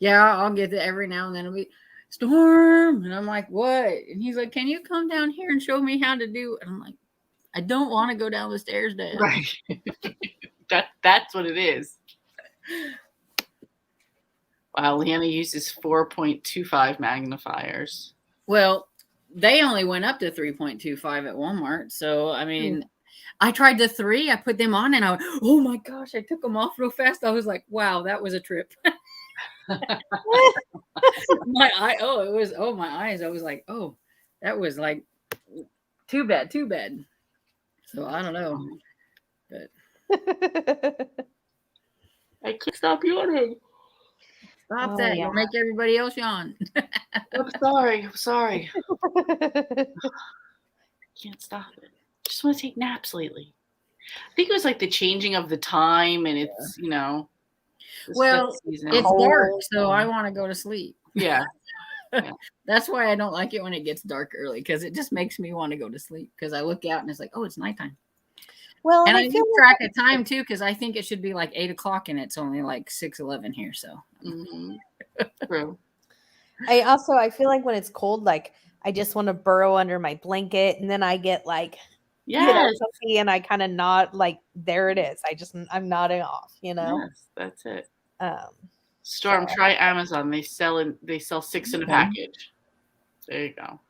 Yeah, I'll get it every now and then. It'll be Storm, and I'm like, what? And he's like, can you come down here and show me how to do it? And I'm like, I don't want to go down the stairs, Dad. Right. That's what it is. Wow, Leanna uses 4.25 magnifiers. Well, they only went up to 3.25 at Walmart. So, I mean, I tried the 3. I put them on and I went, oh my gosh, I took them off real fast. I was like, wow, that was a trip. My eyes. I was like, oh, that was like, too bad. So, I don't know. But I could stop yawning. Stop that. Yeah. You'll make everybody else yawn. I'm sorry. Can't stop it. Just want to take naps lately. I think it was like the changing of the time, and it's Well, season. It's dark, so I want to go to sleep. Yeah. That's why I don't like it when it gets dark early, because it just makes me want to go to sleep, because I look out and it's like, oh, it's nighttime. Well, And I feel keep track of time too, because I think it should be like 8:00 and it's only like 6:11 here. So True. I feel like when it's cold, like I just want to burrow under my blanket, and then I get like comfy, and I kind of nod, like there it is. I'm nodding off, Yes, that's it. so- Storm, try Amazon. They sell 6 in a package. There you go.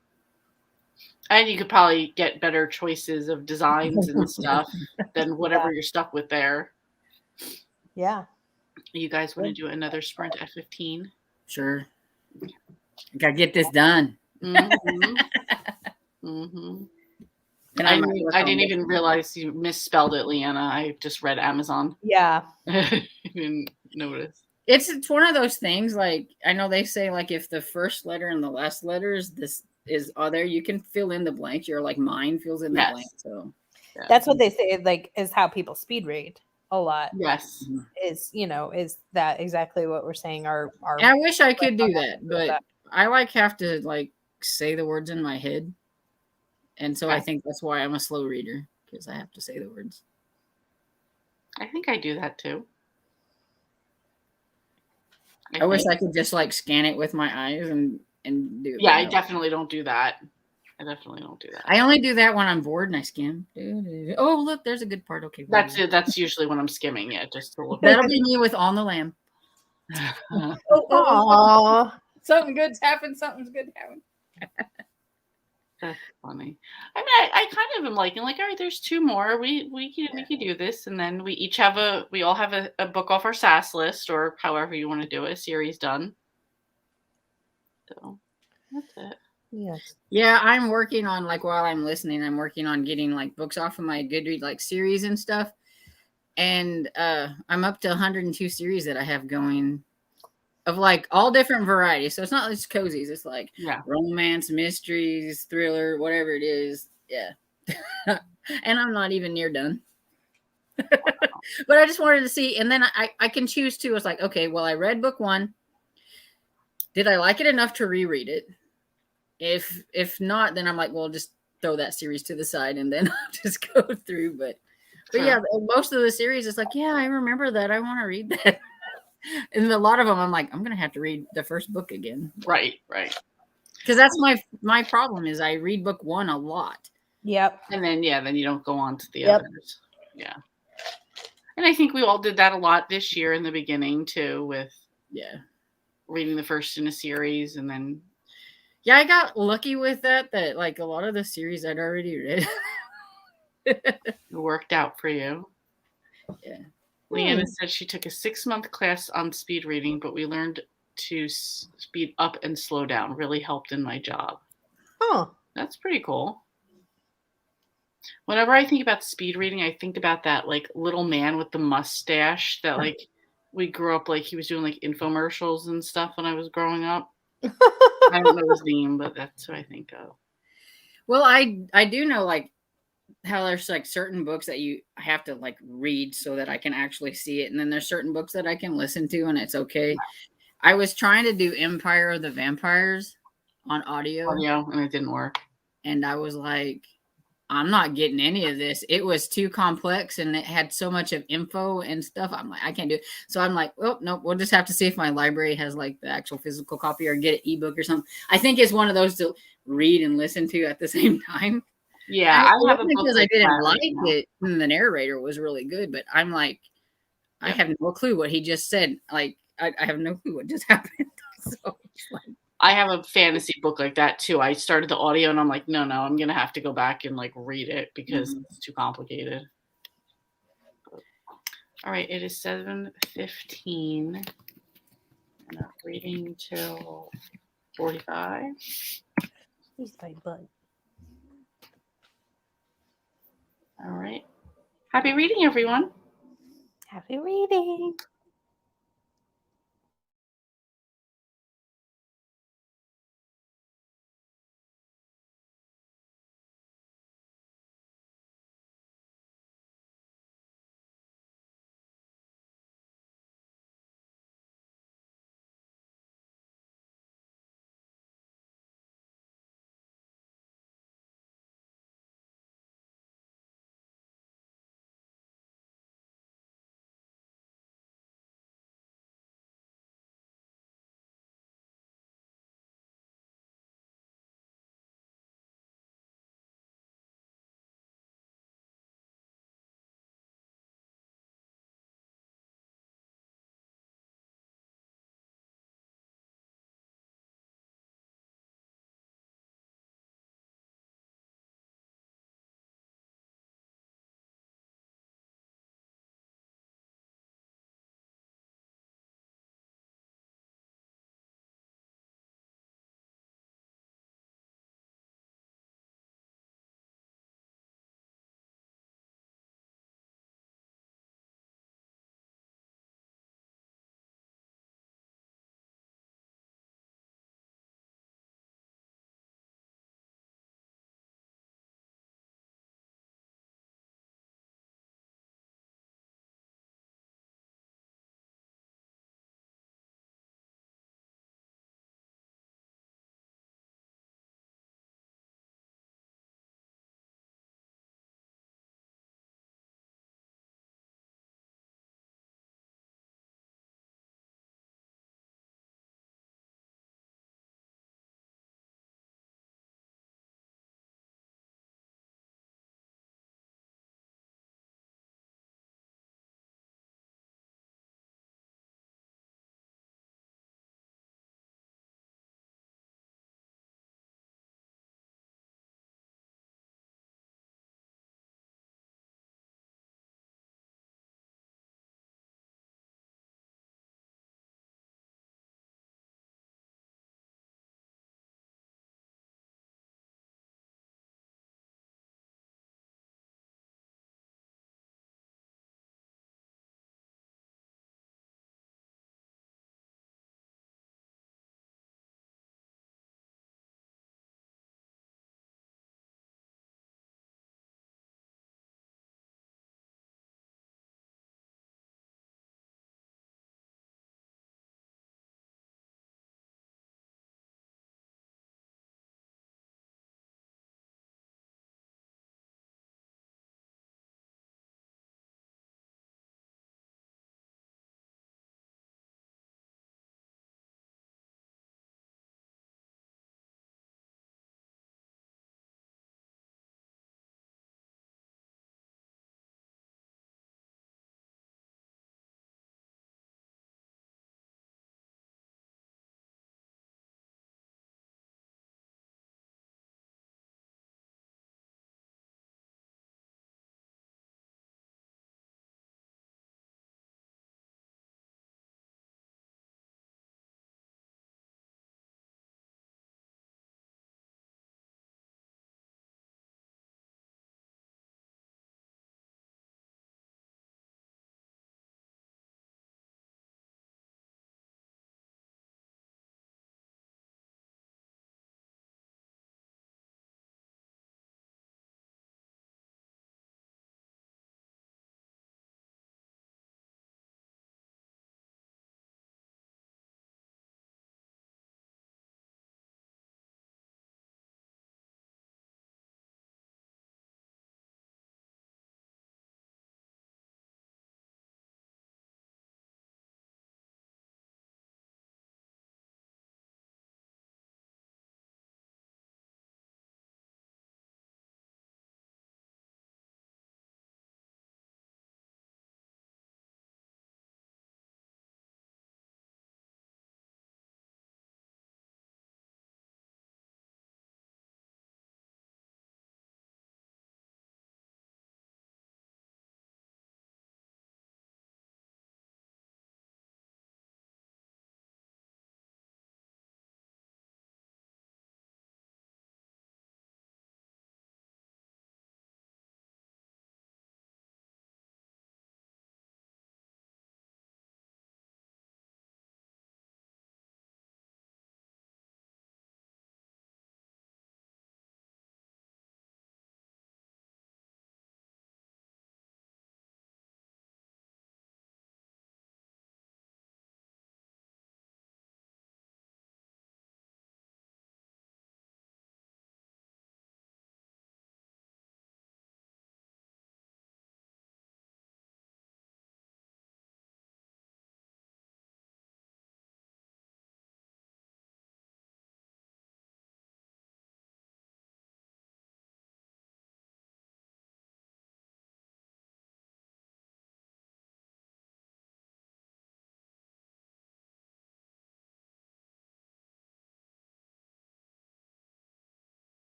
And you could probably get better choices of designs and stuff than whatever you're stuck with there. Yeah. You guys want to do another sprint at 15? sure, gotta get this done. Mm-hmm. Mm-hmm. And I didn't even realize you misspelled it, Leanna. I just read Amazon. Yeah. I didn't notice. It's one of those things. Like, I know they say, like, if the first letter and the last letters is there, you can fill in the blanks. Your like mind fills in the Yes. blank. So That's what they say, like, is how people speed read a lot. Yes. Is that exactly what we're saying? Our I wish I could do that, but I have to like say the words in my head. And so I think that's why I'm a slow reader, because I have to say the words. I think I do that too. I wish I could just like scan it with my eyes and do it. Yeah, I definitely don't do that. I only do that when I'm bored and I skim. Oh, look, there's a good part. Okay. That's it. That's usually when I'm skimming it, just to look. That'll be me with On the Lamb. Aww. Something good's happened. Something's good happened. That's funny. I mean, I kind of am liking, like, all right, there's 2 more. We can do this, and then we all have a book off our SAS list, or however you want to do it, a series done. So that's it. Yes. Yeah, I'm working on, like, while I'm listening, I'm working on getting like books off of my Goodreads like series and stuff. And I'm up to 102 series that I have going of like all different varieties. So it's not just cozies. It's like romance, mysteries, thriller, whatever it is. Yeah. And I'm not even near done. But I just wanted to see. And then I can choose to. It's like, okay, well, I read book 1. Did I like it enough to reread it? If not, then I'm like, well, just throw that series to the side and then I'll just go through. But yeah, most of the series is like, yeah, I remember that. I want to read that. And a lot of them, I'm like, I'm going to have to read the first book again. Right. Because that's my problem is I read book 1 a lot. Yep. And then, then you don't go on to the others. Yeah. And I think we all did that a lot this year in the beginning too, with reading the first in a series, and then. Yeah, I got lucky with that like a lot of the series I'd already read. It worked out for you. Yeah. Leanna said she took a 6-month class on speed reading, but we learned to speed up and slow down. Really helped in my job. Oh, that's pretty cool. Whenever I think about speed reading, I think about that like little man with the mustache that like we grew up, like he was doing like infomercials and stuff when I was growing up. I don't know his name, but that's who I think of. Well, I do know, like, how there's like certain books that you have to like read so that I can actually see it, and then there's certain books that I can listen to and it's okay. I was trying to do Empire of the Vampires on audio, Audio, and it didn't work. and I was like, I'm not getting any of this. It was too complex and it had so much of info and stuff. I'm like, I can't do it. So I'm like, oh, nope, we'll just have to see if my library has like the actual physical copy or get an ebook or something. I think it's one of those to read and listen to at the same time. Yeah, And I it have a wasn't book because I like didn't that like right now. it and the narrator was really good, but I'm like, I Yep. have no clue what he just said. Like, I have no clue what just happened. So it's like, I have a fantasy book like that too. I started the audio and I'm like, no, I'm gonna have to go back and like read it because it's too complicated. All right, it is 7:15. I'm not reading till 45. He's my butt. All right. Happy reading, everyone. Happy reading.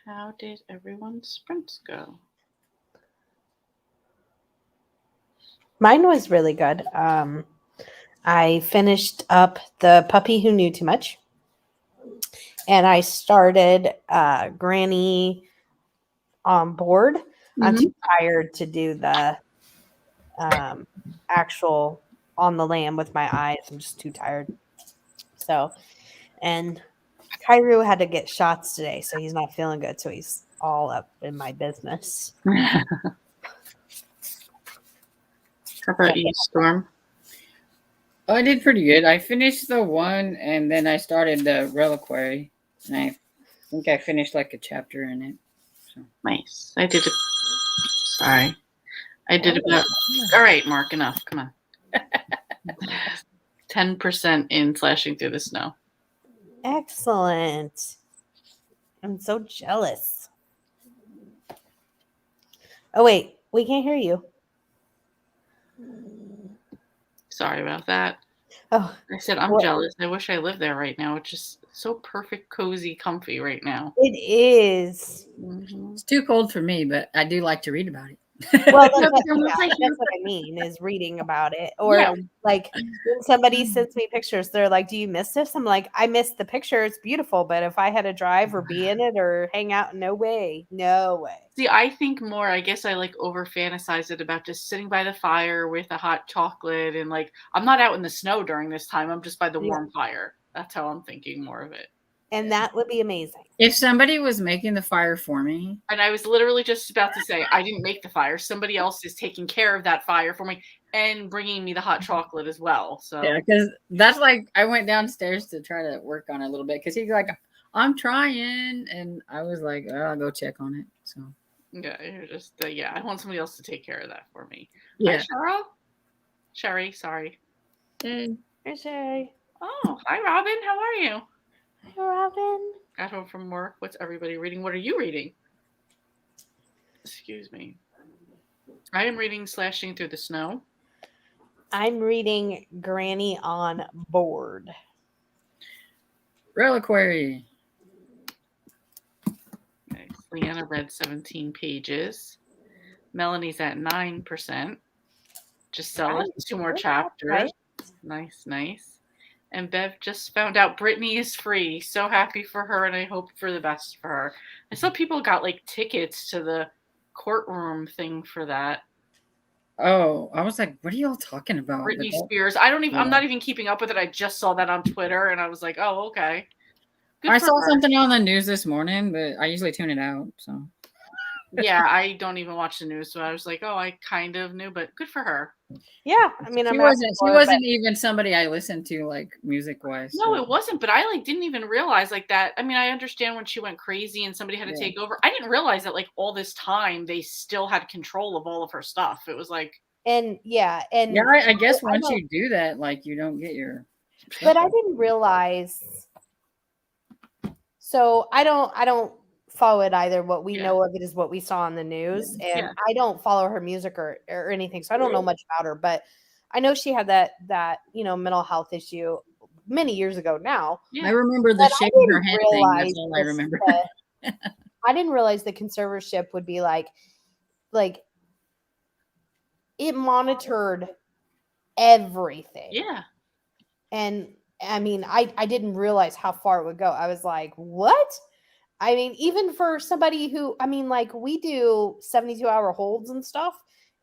How did everyone's sprints go? Mine was really good. I finished up The Puppy Who Knew Too Much. And I started Granny on Board. I'm too tired to do the actual on the lamb with my eyes. I'm just too tired. So, and Kairu had to get shots today, so he's not feeling good. So he's all up in my business. How about you, Storm? Oh, I did pretty good. I finished the one, and then I started the Reliquary, and I think I finished like a chapter in it. So. Nice. I did it. Sorry. I did about. All right, Mark, enough. Come on. 10% in Slashing Through the Snow. Excellent. I'm so jealous. Oh, wait. We can't hear you. Sorry about that. Oh, I said I'm jealous. I wish I lived there right now. It's just so perfect, cozy, comfy right now. it is. It's too cold for me, but I do like to read about it. Well, that's what I mean is reading about it. Or Yeah. like when somebody sends me pictures, they're like, "Do you miss this?" I'm like, "I miss the picture. It's beautiful, but if I had to drive or be in it or hang out, no way, no way." See, I think more, I guess I like over fantasize it about just sitting by the fire with a hot chocolate and like, I'm not out in the snow during this time. I'm just by the warm fire. That's how I'm thinking more of it. And that would be amazing. If somebody was making the fire for me. And I was literally just about to say, I didn't make the fire. Somebody else is taking care of that fire for me and bringing me the hot chocolate as well. So Yeah, because that's like, I went downstairs to try to work on it a little bit because he's like, I'm trying. And I was like, oh, I'll go check on it. So. Yeah, you're just I want somebody else to take care of that for me. Yeah. Hi, Cheryl. Sherry, sorry. Hey. Hey, Sherry. Oh, hi, Robin. How are you? Hi, Robin. Got home from work. What's everybody reading? What are you reading? Excuse me. I am reading Slashing Through the Snow. I'm reading Granny on Board. Reliquary. Okay. Leanna read 17 pages. Melanie's at 9%. Gisela, 2 more chapters. Right? Nice, nice. And Bev just found out Brittany is free. So happy for her, and I hope for the best for her. I saw people got like tickets to the courtroom thing for that. Oh, I was like, what are y'all talking about? Britney Spears. I'm not even keeping up with it. I just saw that on Twitter, and I was like, oh, okay. I saw something on the news this morning, but I usually tune it out. So. Yeah, I don't even watch the news, so I was like, oh, I kind of knew, but good for her. Yeah, I mean, She wasn't even somebody I listened to like music wise. No, it wasn't, but I like didn't even realize like that. I mean, I understand when she went crazy and somebody had to take over. I didn't realize that like all this time they still had control of all of her stuff. It was like, and I guess once you do that, like you don't get your. But I didn't realize. So I don't follow it either. What we know of it is what we saw on the news, and I don't follow her music or anything, so I don't know much about her. But I know she had that mental health issue many years ago now. I remember the shaking her head thing. That's all I remember. I didn't realize the conservatorship would be like it monitored everything. Yeah. And I mean, I didn't realize how far it would go. I was like, what? I mean, even for somebody who, I mean, like we do 72-hour holds and stuff.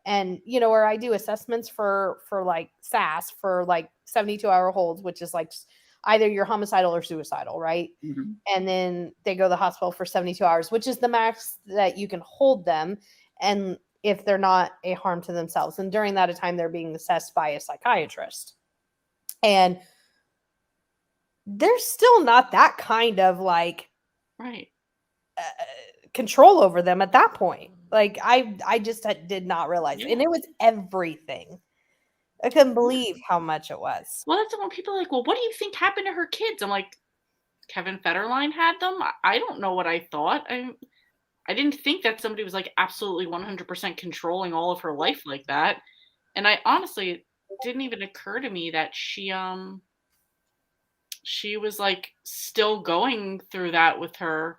And, where I do assessments for like SAS for like 72-hour holds, which is like either you're homicidal or suicidal, right? Mm-hmm. And then they go to the hospital for 72 hours, which is the max that you can hold them. And if they're not a harm to themselves. And during that time, they're being assessed by a psychiatrist. And there's still not that kind of like control over them at that point. Like I just did not realize. And it was everything. I couldn't believe how much it was. Well, that's when people are like, well, what do you think happened to her kids? I'm like, Kevin Federline had them. I don't know what I thought. I didn't think that somebody was like absolutely 100% controlling all of her life like that. And I honestly, it didn't even occur to me that she was like still going through that with her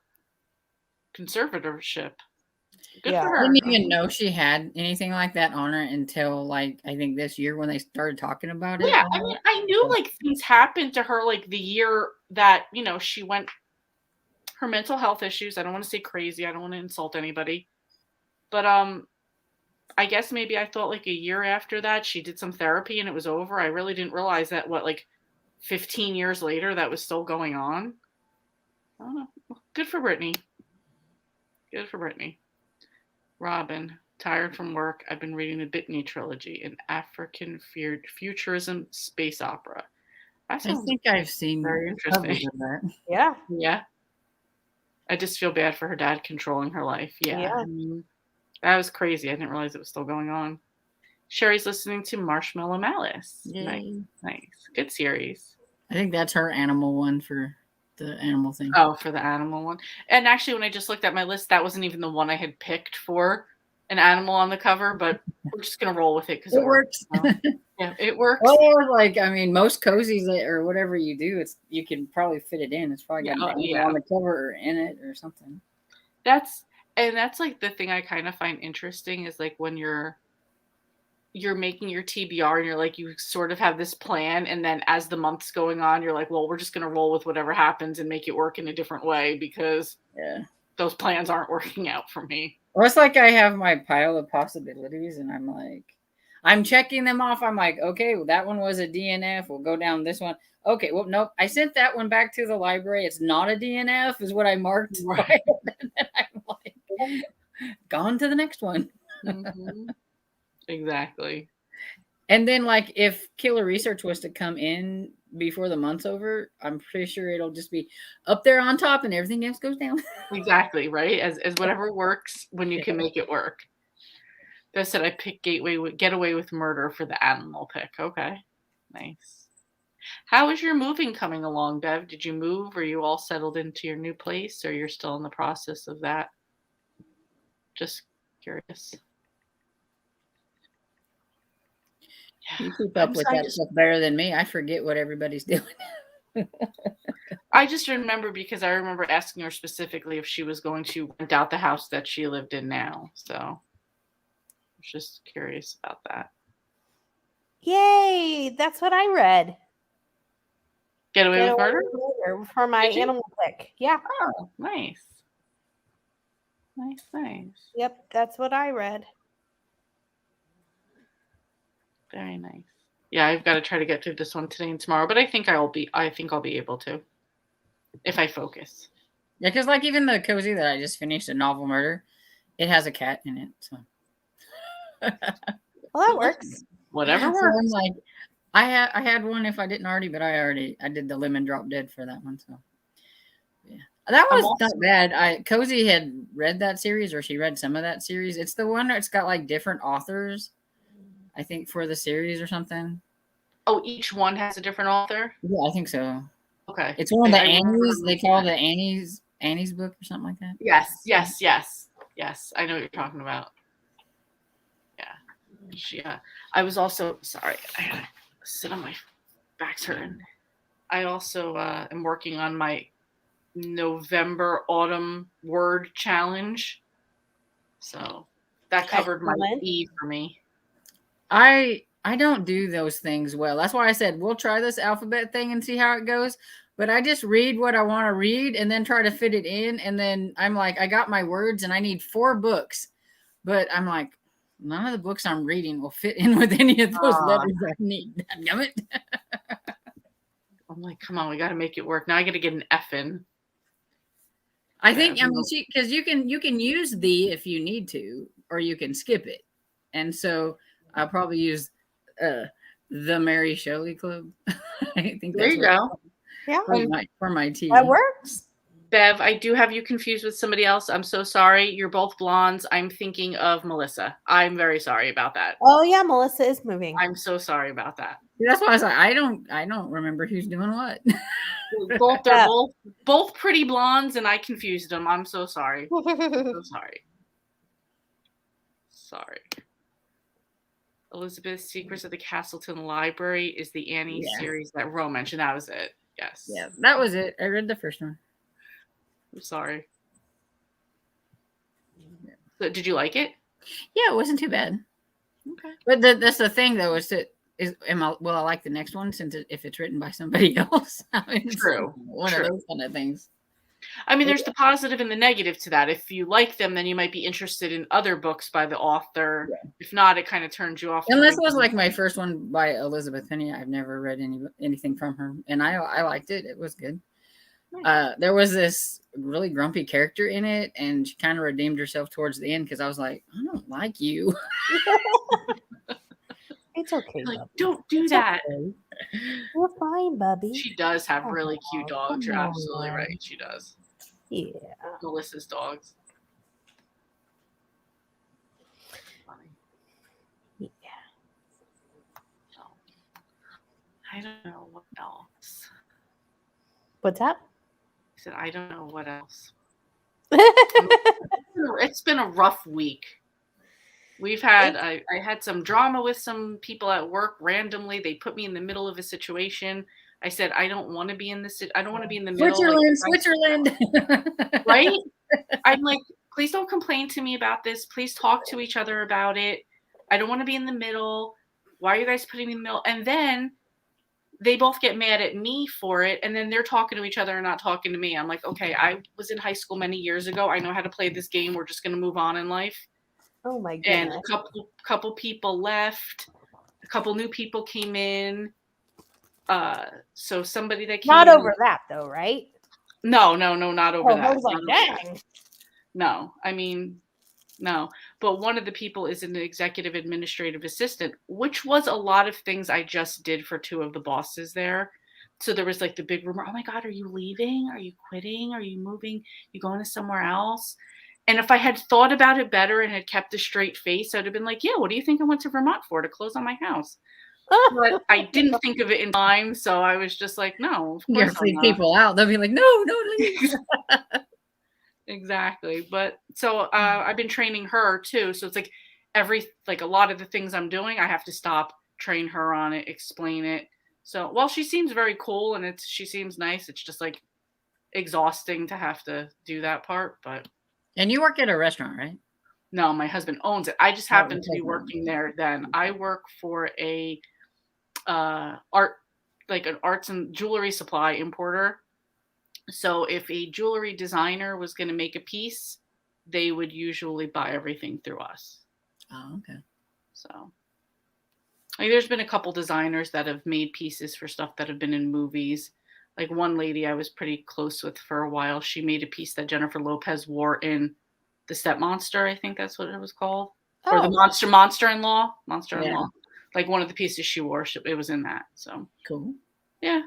conservatorship. Good Yeah. for I her. didn't even know she had anything like that on her until like I think this year when they started talking about it. Yeah, I mean, I knew like things happened to her like the year that, she went her mental health issues. I don't want to say crazy. I don't want to insult anybody. But I guess maybe I thought like a year after that she did some therapy and it was over. I really didn't realize that like 15 years later that was still going on. I don't know. Well, good for Brittany. Good for Brittany. Robin, tired from work. I've been reading the Bitney trilogy, an African futurism space opera. That I sounds think I've seen very covers interesting. of that. Yeah. Yeah. I just feel bad for her dad controlling her life. Yeah. Yeah. I mean, that was crazy. I didn't realize it was still going on. Sherry's listening to Marshmallow Malice. Nice. Yay. Nice. Good series. I think that's her animal one for the animal thing. Oh, for the animal one. And actually, when I just looked at my list, that wasn't even the one I had picked for an animal on the cover, but we're just going to roll with it because it works. Yeah, it works. Well, like, I mean, most cozies or whatever you do, you can probably fit it in. It's probably got an animal on the cover or in it or something. That's like the thing I kind of find interesting is like when you're making your TBR and you're like, you sort of have this plan. And then as the month's going on, you're like, well, we're just going to roll with whatever happens and make it work in a different way because those plans aren't working out for me. Well, it's like I have my pile of possibilities and I'm like, I'm checking them off. I'm like, okay, well, that one was a DNF. We'll go down this one. Okay, well, nope. I sent that one back to the library. It's not a DNF is what I marked. Right. And then I'm like, gone to the next one. Mm-hmm. Exactly. And then, like, if Killer Research was to come in before the month's over, I'm pretty sure it'll just be up there on top and everything else goes down. Exactly, right? As whatever works when you can make it work. That said, I picked Get Away with Murder for the animal pick. Okay. Nice. How is your moving coming along, Bev? Did you move? Are you all settled into your new place or you're still in the process of that? Just curious. You keep up with that stuff better than me. I forget what everybody's doing. I just remember because I remember asking her specifically if she was going to rent out the house that she lived in now. So I was just curious about that. Yay! That's what I read. Get Away with Murder? For my animal pick. Yeah. Oh, nice. Nice. Yep, that's what I read. Very nice. Yeah, I've got to try to get through this one today and tomorrow, but I think I'll be able to if I focus. Yeah, because like even the cozy that I just finished, A Novel Murder, it has a cat in it. So well, that works. Whatever works. So I'm like, I had one if I didn't already, but I did the Lemon Drop Dead for that one. So yeah, that was not bad. Cozy had read that series, or she read some of that series. It's the one that's got like different authors, I think, for the series or something. Oh, each one has a different author? Yeah, I think so. Okay. It's one of the Annie's. They call it the Annie's book or something like that. Yes. I know what you're talking about. Yeah. I was also sorry. I had to sit on my back's hurting. I also am working on my November autumn word challenge. So that covered my E for me. I don't do those things well. That's why I said we'll try this alphabet thing and see how it goes. But I just read what I want to read and then try to fit it in. And then I'm like, I got my words and I need 4 books. But I'm like, none of the books I'm reading will fit in with any of those letters I need. Damn it. I'm like, come on, we got to make it work. Now I got to get an F in. I think, because you can use the if you need to, or you can skip it. And so I'll probably use the Mary Shelley Club. I think there you go. Yeah, for my tea. That works. Bev, I do have you confused with somebody else. I'm so sorry. You're both blondes. I'm thinking of Melissa. I'm very sorry about that. Oh yeah, Melissa is moving. I'm so sorry about that. That's why I was like, I don't remember who's doing what. They're both pretty blondes, and I confused them. I'm so sorry. I'm so sorry. Elizabeth's Secrets of the Castleton Library is the Annie series that Ro mentioned. That was it. Yes. Yeah, that was it. I read the first one. I'm sorry. So, did you like it? Yeah, it wasn't too bad. Okay. But that's the thing, though, will I like the next one if it's written by somebody else? I mean, it's True. one True. of those kind of things. I mean, there's the positive and the negative to that. If you like them, then you might be interested in other books by the author. Yeah. If not, it kind of turns you off. Unless it was like my first one by Elizabeth Penny. I've never read anything from her, and I liked it. It was good. There was this really grumpy character in it, and she kind of redeemed herself towards the end because I was like, I don't like you. It's okay. Like, Bubby. don't do It's that. okay. You're fine, Bubby. She does have really cute dogs. You're come absolutely on. right. She does. Yeah. Melissa's dogs. Funny. Yeah. So, I don't know what else. What's up? I said, I don't know what else. It's been a rough week. We've had I had some drama with some people at work randomly. They put me in the middle of a situation. I said, I don't want to be in this. I don't want to be in the middle. Switzerland. Right? I'm like, please don't complain to me about this. Please talk to each other about it. I don't want to be in the middle. Why are you guys putting me in the middle? And then they both get mad at me for it. And then they're talking to each other and not talking to me. I'm like, okay, I was in high school many years ago. I know how to play this game. We're just going to move on in life. Oh my And goodness. a couple people left. A couple new people came in. So somebody that came Not in, over that though, right? No, not over that. I was like, dang. No, I mean, no. But one of the people is an executive administrative assistant, which was a lot of things I just did for two of the bosses there. So there was like the big rumor, oh my God, are you leaving? Are you quitting? Are you moving? You going to somewhere else? And if I had thought about it better and had kept a straight face, I'd have been like, yeah, what do you think I went to Vermont for? To close on my house. But I didn't think of it in time, so I was just like, no, of You course freak people out. They'll be like, no, leave. Exactly. But so I've been training her too. So it's like a lot of the things I'm doing, I have to stop, train her on it, explain it. So while she seems very cool and she seems nice, it's just like exhausting to have to do that part. But And you work at a restaurant, right? no, my husband owns it. I just happen to be working there then. I work for a an arts and jewelry supply importer. So if a jewelry designer was going to make a piece, they would usually buy everything through us. Oh, okay. So like, there's been a couple designers that have made pieces for stuff that have been in movies. Like one lady I was pretty close with for a while. She made a piece that Jennifer Lopez wore in The Step Monster. I think that's what it was called. Or the Monster-in-Law. Yeah. Like one of the pieces she wore, it was in that. So Cool. yeah.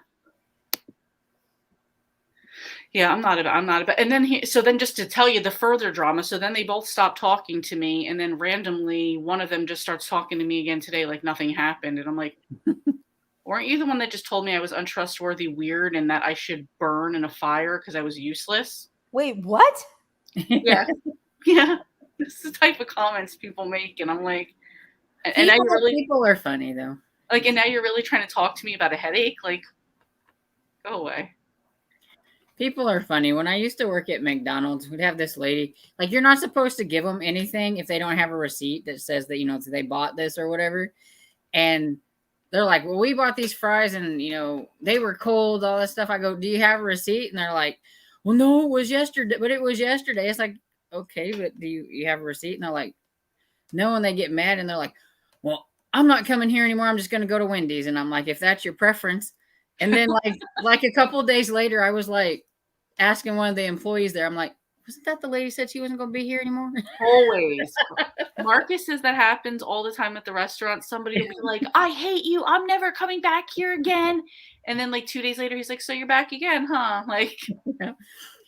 Yeah, I'm not about. And then so then just to tell you the further drama, so then they both stopped talking to me, and then randomly one of them just starts talking to me again today, like nothing happened, and I'm like, weren't you the one that just told me I was untrustworthy, weird, and that I should burn in a fire because I was useless? Wait, what? Yeah, yeah. This is the type of comments people make, and I'm like, and now people are funny though. Like, and now you're really trying to talk to me about a headache? Like, go away. People are funny. When I used to work at McDonald's, we'd have this lady, like, you're not supposed to give them anything if they don't have a receipt that says that, they bought this or whatever. And they're like, well, we bought these fries and, they were cold, all that stuff. I go, do you have a receipt? And they're like, well, no, it was yesterday, but it was yesterday. It's like, okay, but do you have a receipt? And they're like, no. And they get mad and they're like, well, I'm not coming here anymore. I'm just going to go to Wendy's. And I'm like, if that's your preference. And then like a couple of days later, I was like asking one of the employees there, I'm like, wasn't that the lady said she wasn't going to be here anymore? Always. Marcus says that happens all the time at the restaurant. Somebody will be like, I hate you. I'm never coming back here again. And then like 2 days later, he's like, so you're back again, huh? Like, yeah.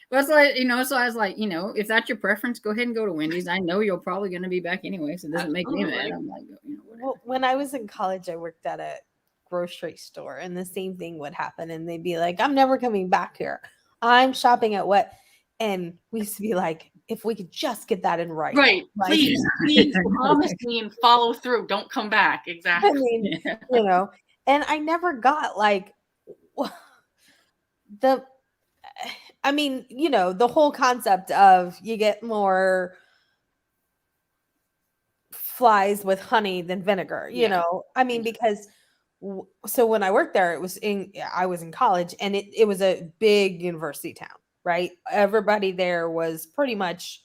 Well, it's like, so I was like, if that's your preference, go ahead and go to Wendy's. I know you're probably going to be back anyway, so it doesn't make me mad. I'm like, whatever. Well, when I was in college, I worked at a grocery store and the same thing would happen. And they'd be like, I'm never coming back here. I'm shopping at what? And we used to be like, if we could just get that in writing. Right. Like, please promise me and follow through. Don't come back. Exactly. I mean, and I never got the whole concept of you get more flies with honey than vinegar, you Yeah. know? I mean, because so when I worked there, I was in college, and it was a big university town, right? Everybody there was pretty much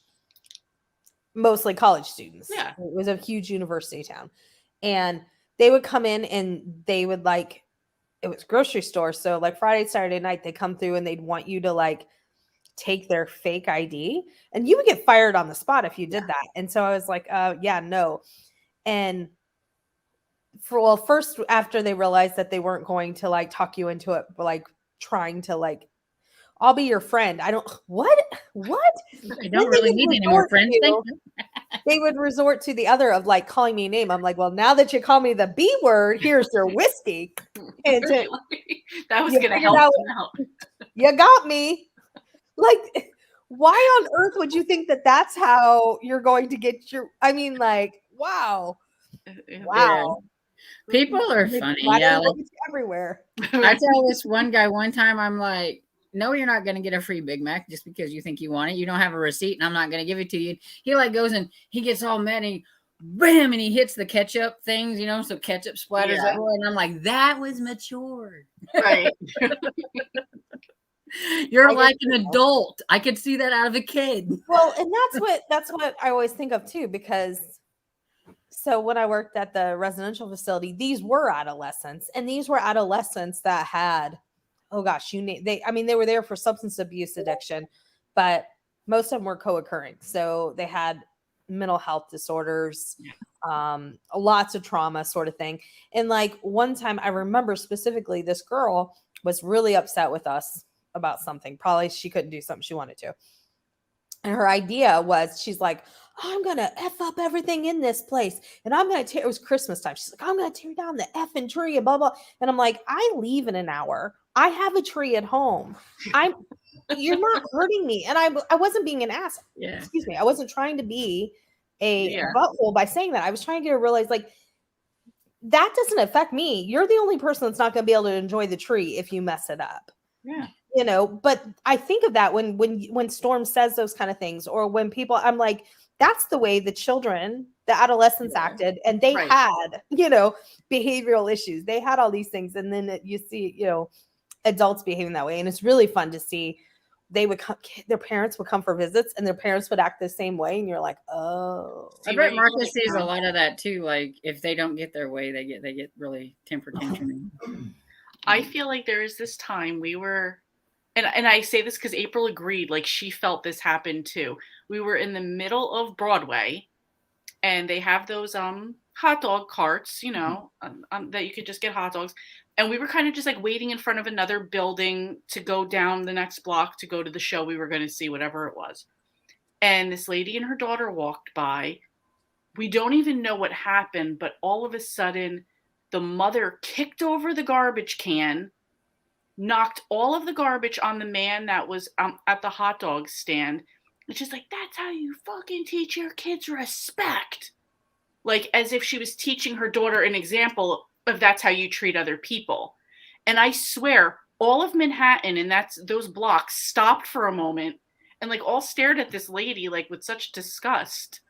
mostly college students. Yeah. It was a huge university town. And they would come in and they would like, it was a grocery store. So like Friday, Saturday night, they come through and they'd want you to like take their fake ID, and you would get fired on the spot if you did that. And so I was like, yeah, no. And first after they realized that they weren't going to like talk you into it, but like trying to like, I'll be your friend. I don't what? I don't really need any more friends. Thank you. They would resort to the other of like calling me a name. I'm like, well, now that you call me the B word, here's your whiskey. And that was you gonna figured help out- them out. you got me. Like, why on earth would you think that that's how you're going to get your? I mean, like, wow. Wow. People are Maybe funny. why Yeah. don't they get you everywhere. I tell this one guy one time, I'm like, no, you're not going to get a free Big Mac just because you think you want it. You don't have a receipt, and I'm not going to give it to you. He like goes and he gets all mad, and he, bam, and he hits the ketchup things, you know, so ketchup splatters everywhere. And I'm like, that was mature. Right. You're like an adult. I could see that out of a kid. Well, and that's what I always think of too, because so when I worked at the residential facility, these were adolescents, and these were adolescents that had, oh gosh, they were there for substance abuse addiction, but most of them were co-occurring. So they had mental health disorders, lots of trauma sort of thing. And like one time I remember specifically, this girl was really upset with us about something. Probably she couldn't do something she wanted to. And her idea was, she's like, I'm going to F up everything in this place. And I'm going to tear, it was Christmas time. She's like, I'm going to tear down the effing tree and blah, blah. And I'm like, I leave in an hour. I have a tree at home. You're not hurting me. And I wasn't being an ass. Yeah. Excuse me. I wasn't trying to be a butthole by saying that. I was trying to get her to realize, like, that doesn't affect me. You're the only person that's not going to be able to enjoy the tree if you mess it up. Yeah. You know, but I think of that when Storm says those kind of things, or when people, I'm like, that's the way the children, the adolescents acted, and they had, you know, behavioral issues. They had all these things, and then you see, you know, adults behaving that way, and it's really fun to see. They would come, their parents would come for visits, and their parents would act the same way, and you're like, oh. I bet Marcus sees a lot of that too. Like if they don't get their way, they get really temper tantrum. I feel like there is this time we were, and I say this because April agreed, like she felt this happen too. We were in the middle of Broadway, and they have those hot dog carts, you know, that you could just get hot dogs. And we were kind of just like waiting in front of another building to go down the next block to go to the show we were going to see, whatever it was. And this lady and her daughter walked by. We don't even know what happened, but all of a sudden, the mother kicked over the garbage can, knocked all of the garbage on the man that was at the hot dog stand. And she's like, that's how you fucking teach your kids respect. Like as if she was teaching her daughter an example of that's how you treat other people. And I swear all of Manhattan and those blocks stopped for a moment and like all stared at this lady like with such disgust.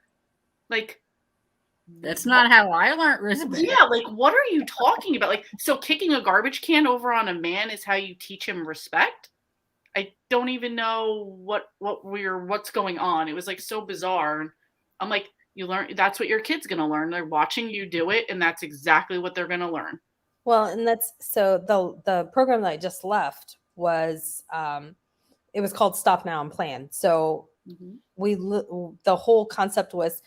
Like, that's not how I learned respect. Yeah, like what are you talking about? Like, so kicking a garbage can over on a man is how you teach him respect? I don't even know what's going on. It was like so bizarre. I'm like, you learn, that's what your kid's gonna learn. They're watching you do it, and that's exactly what they're gonna learn. Well, and that's so the program that I just left was it was called Stop Now and Plan. So the whole concept was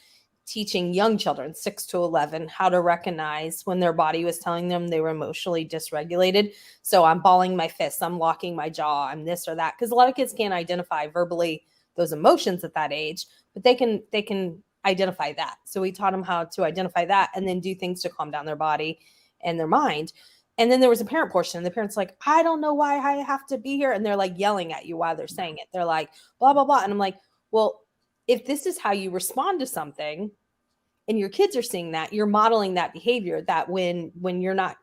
teaching young children 6 to 11 how to recognize when their body was telling them they were emotionally dysregulated. So I'm balling my fists, I'm locking my jaw, I'm this or that, because a lot of kids can't identify verbally those emotions at that age, but they can identify that. So we taught them how to identify that and then do things to calm down their body and their mind. And then there was a parent portion, and the parents like, I don't know why I have to be here, and they're like yelling at you while they're saying it. They're like blah blah blah, and I'm like, well, if this is how you respond to something and your kids are seeing that, you're modeling that behavior, that when you're not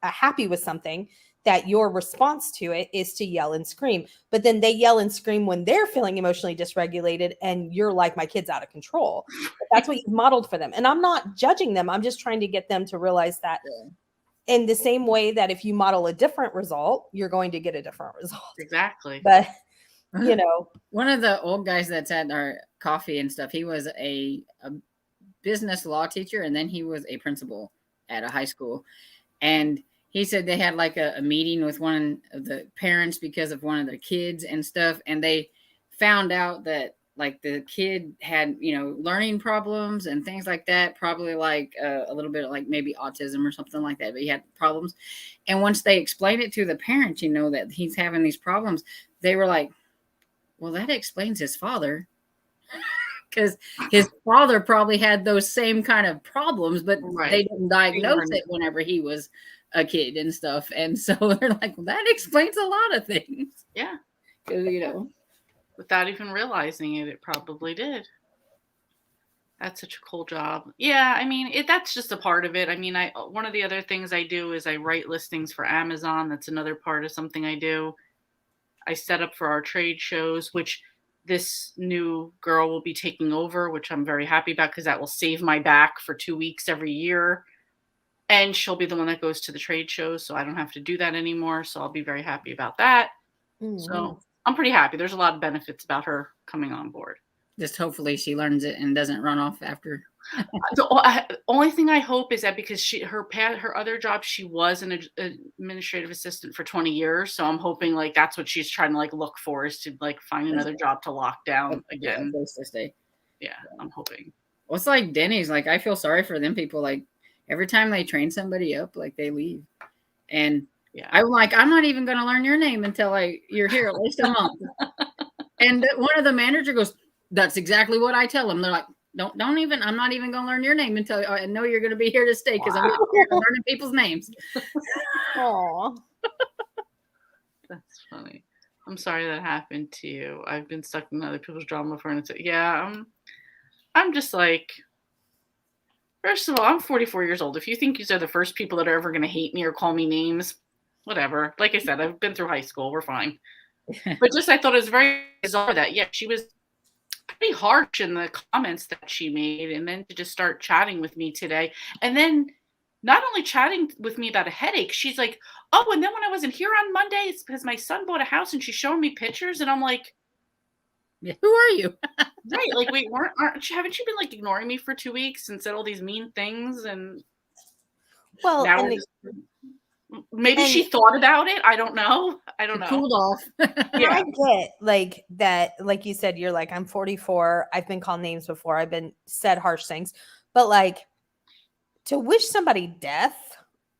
happy with something, that your response to it is to yell and scream. But then they yell and scream when they're feeling emotionally dysregulated, and you're like, my kid's out of control. But that's what you've modeled for them. And I'm not judging them. I'm just trying to get them to realize that in the same way that if you model a different result, you're going to get a different result. Exactly. But, you know, one of the old guys that's at our coffee and stuff, he was a business law teacher, and then he was a principal at a high school. And he said they had like a meeting with one of the parents because of one of their kids and stuff. And they found out that like the kid had, you know, learning problems and things like that, probably like a little bit like maybe autism or something like that, but he had problems. And once they explained it to the parents, you know, that he's having these problems, they were like, well, that explains his father. Because his father probably had those same kind of problems, but they didn't diagnose it whenever he was a kid and stuff. And so they're like, well, that explains a lot of things. Yeah. Because, you know, without even realizing it, it probably did. That's such a cool job. Yeah, I mean, that's just a part of it. I mean, one of the other things I do is I write listings for Amazon. That's another part of something I do. I set up for our trade shows, which this new girl will be taking over, which I'm very happy about because that will save my back for 2 weeks every year. And she'll be the one that goes to the trade shows, so I don't have to do that anymore. So I'll be very happy about that. So I'm pretty happy. There's a lot of benefits about her coming on board. Just hopefully she learns it and doesn't run off after. The only thing I hope is that because her other job, she was an administrative assistant for 20 years. So I'm hoping like that's what she's trying to like look for, is to like find another job to lock down again. Place to stay. Yeah, I'm hoping. Well, it's like Denny's. Like I feel sorry for them people. Like every time they train somebody up, like they leave. And yeah, I'm like, I'm not even going to learn your name until you're here at least a month. And one of the manager goes, that's exactly what I tell them. They're like, don't even, I'm not even going to learn your name until I know you're going to be here to stay because I'm learning people's names. Aw. That's funny. I'm sorry that happened to you. I've been stuck in other people's drama before, and it's yeah, I'm just like, first of all, I'm 44 years old. If you think these are the first people that are ever going to hate me or call me names, whatever. Like I said, I've been through high school. We're fine. But just I thought it was very bizarre that, yeah, she was pretty harsh in the comments that she made, and then to just start chatting with me today. And then not only chatting with me about a headache, she's like, oh, and then when I wasn't here on Monday, it's because my son bought a house and she's showing me pictures. And I'm like, yeah, who are you? Right. Like, wait, haven't you been like ignoring me for 2 weeks and said all these mean things? And well, now maybe she thought about it. I don't know. Cooled off. Yeah. I get like that. Like you said, you're like, I'm 44. I've been called names before. I've been said harsh things, but like to wish somebody death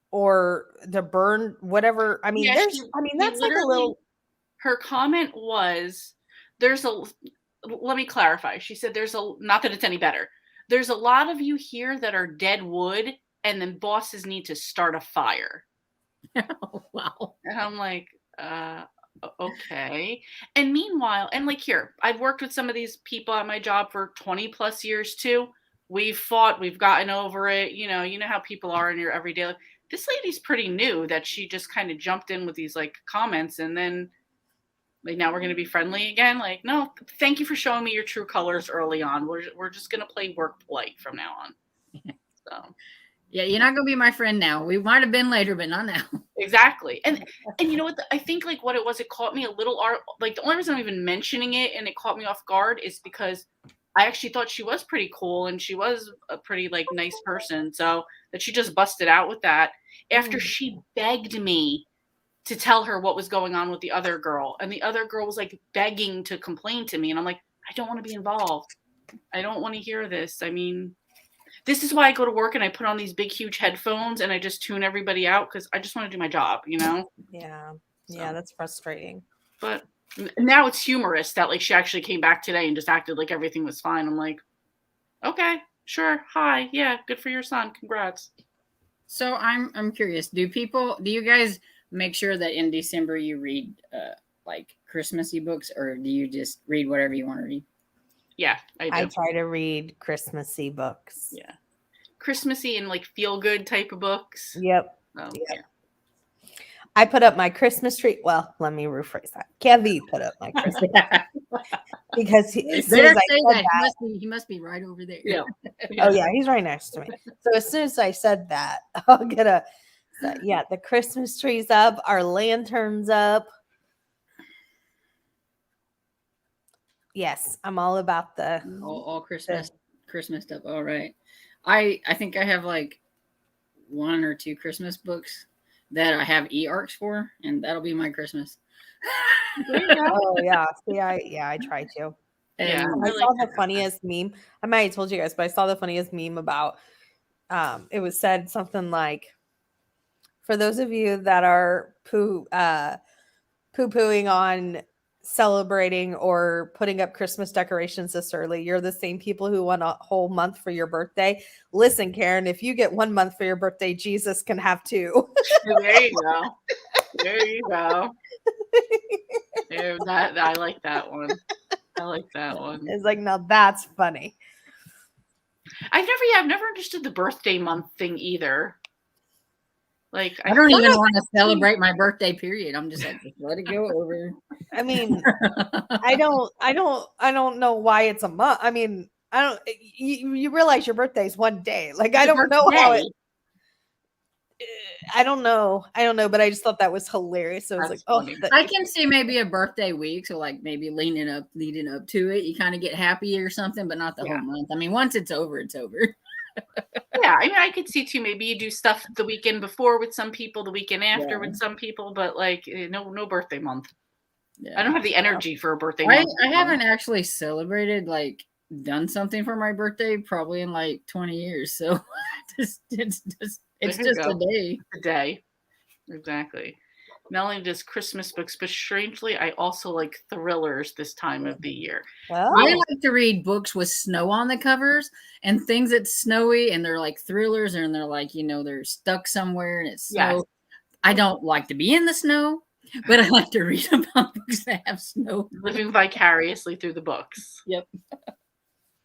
or to burn whatever. I mean, that's like a little. Her comment was, let me clarify. She said, not that it's any better. There's a lot of you here that are dead wood, and then bosses need to start a fire. Oh, wow. And I'm like, okay. And meanwhile, and like here, I've worked with some of these people at my job for 20 plus years too. We've fought, we've gotten over it. You know how people are in your everyday life. This lady's pretty new that she just kind of jumped in with these like comments, and then like now we're going to be friendly again. Like, no, thank you for showing me your true colors early on. We're just going to play work polite from now on. So. Yeah, you're not going to be my friend now. We might have been later, but not now. Exactly. And you know what? I think like what it was, it caught me a little, like the only reason I'm even mentioning it and it caught me off guard is because I actually thought she was pretty cool and she was a pretty like nice person. So that she just busted out with that after she begged me to tell her what was going on with the other girl. And the other girl was like begging to complain to me. And I'm like, I don't want to be involved. I don't want to hear this. I mean, this is why I go to work and I put on these big, huge headphones and I just tune everybody out because I just want to do my job, you know? Yeah. Yeah, that's frustrating. But now it's humorous that like she actually came back today and just acted like everything was fine. I'm like, okay, sure. Hi. Yeah, good for your son. Congrats. So I'm curious. Do you guys make sure that in December you read like Christmassy books, or do you just read whatever you want to read? Yeah, I do. I try to read Christmassy books. Yeah. Christmassy and like feel good type of books. Yep. Yeah. I put up my Christmas tree. Well, let me rephrase that. Kevin put up my Christmas because as soon Better as I say said that. that, He must be right over there. Yeah. oh yeah, he's right next to me. So as soon as I said that, I'll get a so, yeah, the Christmas tree's up, our lanterns up. Yes, I'm all about the All Christmas stuff. All right. I think I have like 1 or 2 Christmas books that I have e-arcs for, and that'll be my Christmas. oh yeah. See, I try to. Yeah. And I I like saw the that. funniest meme. I might have told you guys, but I saw the funniest meme about it was said something like, for those of you that are poo-pooing on celebrating or putting up Christmas decorations this early, you're the same people who want a whole month for your birthday. Listen, Karen, if you get 1 month for your birthday, Jesus can have 2. There you go. There you go. That I like that one. I like that one. It's like, now that's funny. I've never understood the birthday month thing either. Like I don't feel even like- want to celebrate my birthday period. I'm just like, just let it go over. I mean, I don't know why it's a month. I mean, I don't. You realize your birthday is one day. Like I the don't know how it. birthday. I don't know. But I just thought that was hilarious. So it's like, That's oh, funny. I can see maybe a birthday week, so like maybe leading up to it, you kind of get happy or something, but not the Yeah. whole month. I mean, once it's over, it's over. Yeah, I mean, I could see too. Maybe you do stuff the weekend before with some people, the weekend after Yeah. with some people, but like no birthday month. Yeah. I don't have the energy for a birthday I month. haven't actually celebrated done something for my birthday probably in like 20 years. So it's just There you a go. day. A day. Exactly. Not only does Christmas books, but strangely, I also like thrillers this time of the year. well, I like to read books with snow on the covers and things that's snowy and they're like thrillers and they're like, they're stuck somewhere and it's snow. Yes. I don't like to be in the snow, but I like to read about books that have snow. Living vicariously through the books. Yep.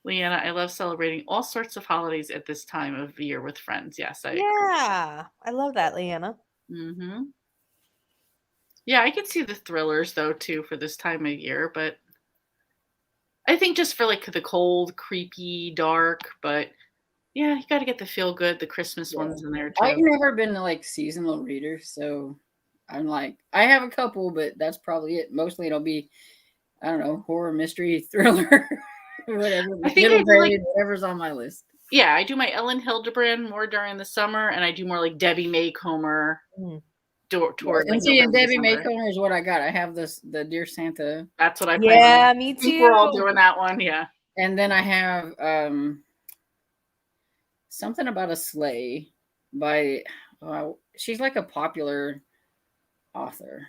Leanna, I love celebrating all sorts of holidays at this time of year with friends. Yes, I agree. yeah, I love that, Leanna. Mm-hmm. Yeah, I could see the thrillers though too for this time of year, but I think just for like the cold, creepy, dark, but yeah, you got to get the feel good, the Christmas ones in there too. I've never been to seasonal reader, so I'm like, I have a couple, but that's probably it. Mostly it'll be, I don't know, horror, mystery, thriller, whatever. I think Middle I do, like- grade, whatever's on my list. Yeah, I do my Ellen Hildebrand more during the summer, and I do more like Debbie Maycomer towards And like see, and November, Debbie December. Maycomer is what I got. I have the Dear Santa, That's what I plan Yeah, on. me I think we're all too. doing that one. Yeah. and then I have something about a sleigh by she's like a popular author.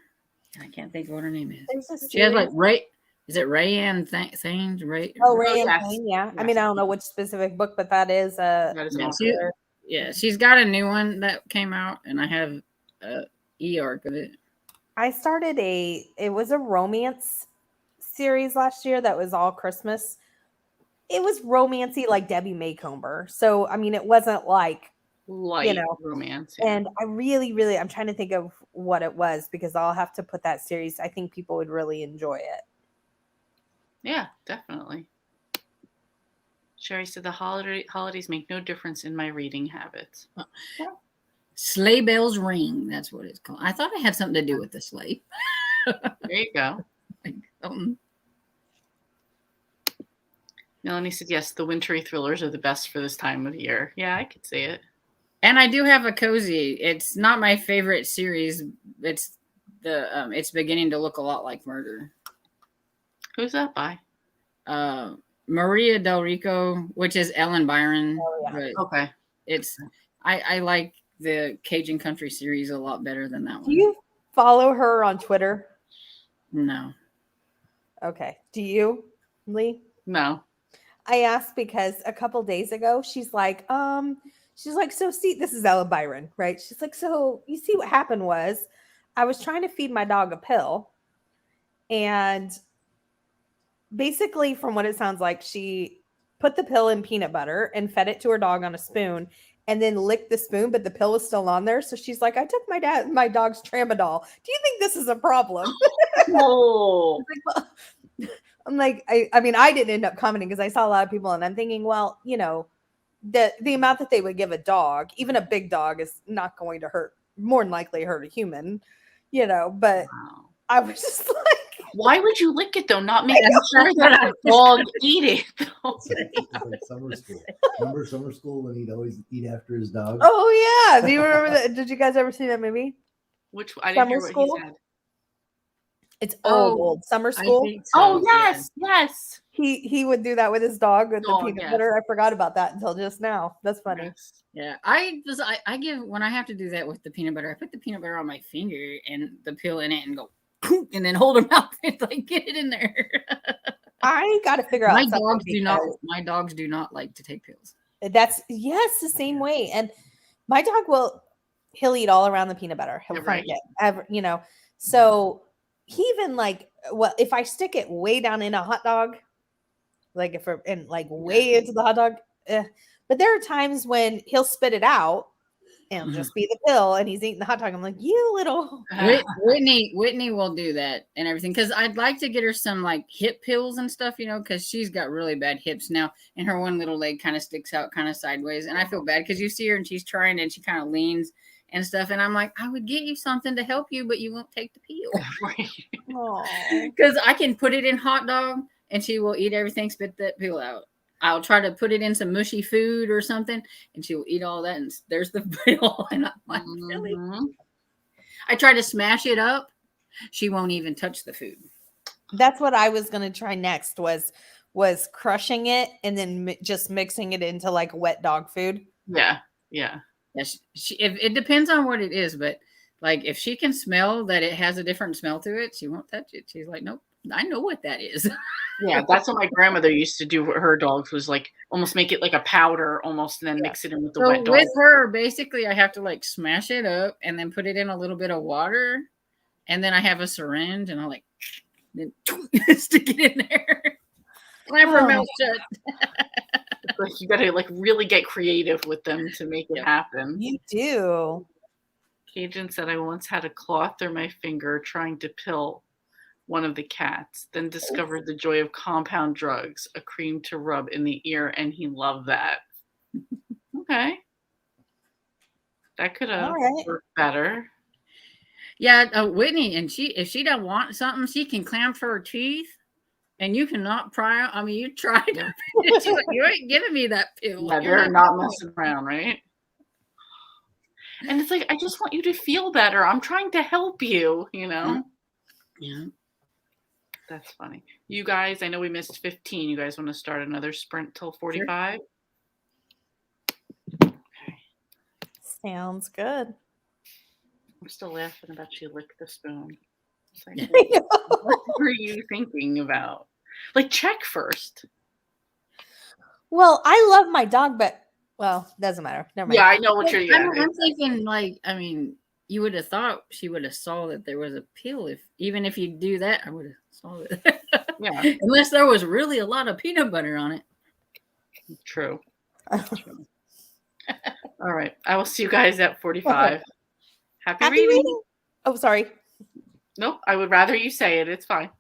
I can't think of what her name is. There's a She has series- Ray. Is it Rayanne Thames? Ray. Oh, Ray and yes. Thane, yeah. I Yes. mean, I don't know which specific book, but that is That is Yeah, awesome. yeah, she's got a new one that came out, and I have a e-arc of it. I started it was a romance series last year that was all Christmas. It was romancy like Debbie Maycomer. So, I mean, it wasn't like, Light romance. Yeah. and I really, I'm trying to think of what it was because I'll have to put that series. I think people would really enjoy it. Yeah, definitely. Sherry said the holidays make no difference in my reading habits. Sleigh Bells Ring. That's what it's called. I thought it had something to do with the sleigh. There you go. Um, Melanie said, yes, the wintry thrillers are the best for this time of year. Yeah, I could see it. and I do have a cozy. It's not my favorite series. It's it's beginning to look a lot like Murder. Who's that by? Maria Del Rico, which is Ellen Byron. Oh, yeah. But Okay. it's I like the Cajun Country series a lot better than that one. Do you follow her on Twitter? No. Okay. Do you, Lee? No. I asked because a couple days ago, she's like, so see, this is Ella Byron, right? She's like, so you see what happened was I was trying to feed my dog a pill. And basically, from what it sounds like, she put the pill in peanut butter and fed it to her dog on a spoon. and then licked the spoon, but the pill was still on there. So she's like, I took my dog's tramadol. Do you think this is a problem? Oh, I'm like, I mean, I didn't end up commenting because I saw a lot of people, and I'm thinking, well, the amount that they would give a dog, even a big dog, is not going to hurt, more than likely hurt a human, but wow. I was just like, Why would you lick it though? Not make sure that a dog eat it. Though. It's like summer school. Remember summer school when he'd always eat after his dog? oh yeah. Do you remember that? Did you guys ever see that movie? Which I didn't hear Summer what School? he said. It's Oh, old Summer I School. think so. Oh yes, yes. He would do that with his dog with the Dog, peanut yes. butter. I forgot about that until just now. That's funny. Yes. Yeah, I give when I have to do that with the peanut butter, I put the peanut butter on my finger and the pill in it and go, and then hold them out and like get it in there. I got to figure out My something dogs do not. because My dogs do not like to take pills. that's yes the same way. And my dog he'll eat all around the peanut butter. He'll Yeah, find right. it ever. So he even like, well, if I stick it way down in a hot dog, like if we're in like way into the hot dog, but there are times when he'll spit it out and it'll just be the pill, and he's eating the hot dog. I'm like, you little. Whitney will do that and everything because I'd like to get her some like hip pills and stuff, because she's got really bad hips now, and her one little leg kind of sticks out kind of sideways, and I feel bad because you see her and she's trying and she kind of leans and stuff, and I'm like, I would get you something to help you, but you won't take the pill because I can put it in hot dog and she will eat everything, spit that pill out. I'll try to put it in some mushy food or something, and she will eat all that. And there's the pill. And I'm like, really? I try to smash it up. She won't even touch the food. That's what I was gonna try next. Was crushing it and then just mixing it into like wet dog food. Yeah. Yeah, if it depends on what it is, but like if she can smell that it has a different smell to it, she won't touch it. She's like, nope, I know what that is. Yeah, that's what my grandmother used to do with her dogs, was like almost make it like a powder almost, and then mix it in with the wet dog. With her, basically, I have to like smash it up and then put it in a little bit of water, and then I have a syringe and I like then stick it in there. Clamp her mouth shut. Like you gotta like really get creative with them to make it happen. You do. Cajun said, I once had a claw through my finger trying to pill one of the cats, then discovered the joy of compound drugs, a cream to rub in the ear, and he loved that. Okay. That could have worked better. Yeah, Whitney, and if she don't want something, she can clamp her teeth, and you cannot pry. I mean, you tried. She's like, you ain't giving me that pill. Yeah, they're not messing around, right? And it's like, I just want you to feel better. I'm trying to help you, Yeah. That's funny. You guys, I know we missed 15. You guys want to start another sprint till 45? Okay. Sounds good. I'm still laughing about you lick the spoon. It's like, what were you thinking about? Like, check first. Well, I love my dog, but doesn't matter. Never mind. Yeah, I know what you're. Yeah, I'm thinking, like, I mean, you would have thought she would have saw that there was a pill. Even if you do that, I would have saw it. Yeah. Unless there was really a lot of peanut butter on it. True. All right. I will see you guys at 45. Happy reading. Oh, sorry. Nope. I would rather you say it. It's fine.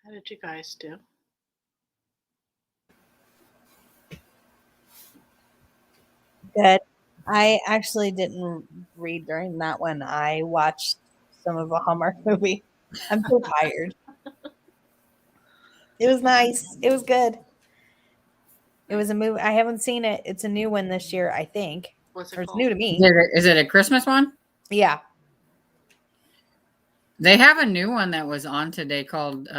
How did you guys do? Good. I actually didn't read during that one. I watched some of a Hallmark movie. I'm so tired. It was nice. It was good. It was a movie. I haven't seen it. It's a new one this year, I think. What's it Or it's called? new to me. Is it a Christmas one? Yeah. They have a new one that was on today called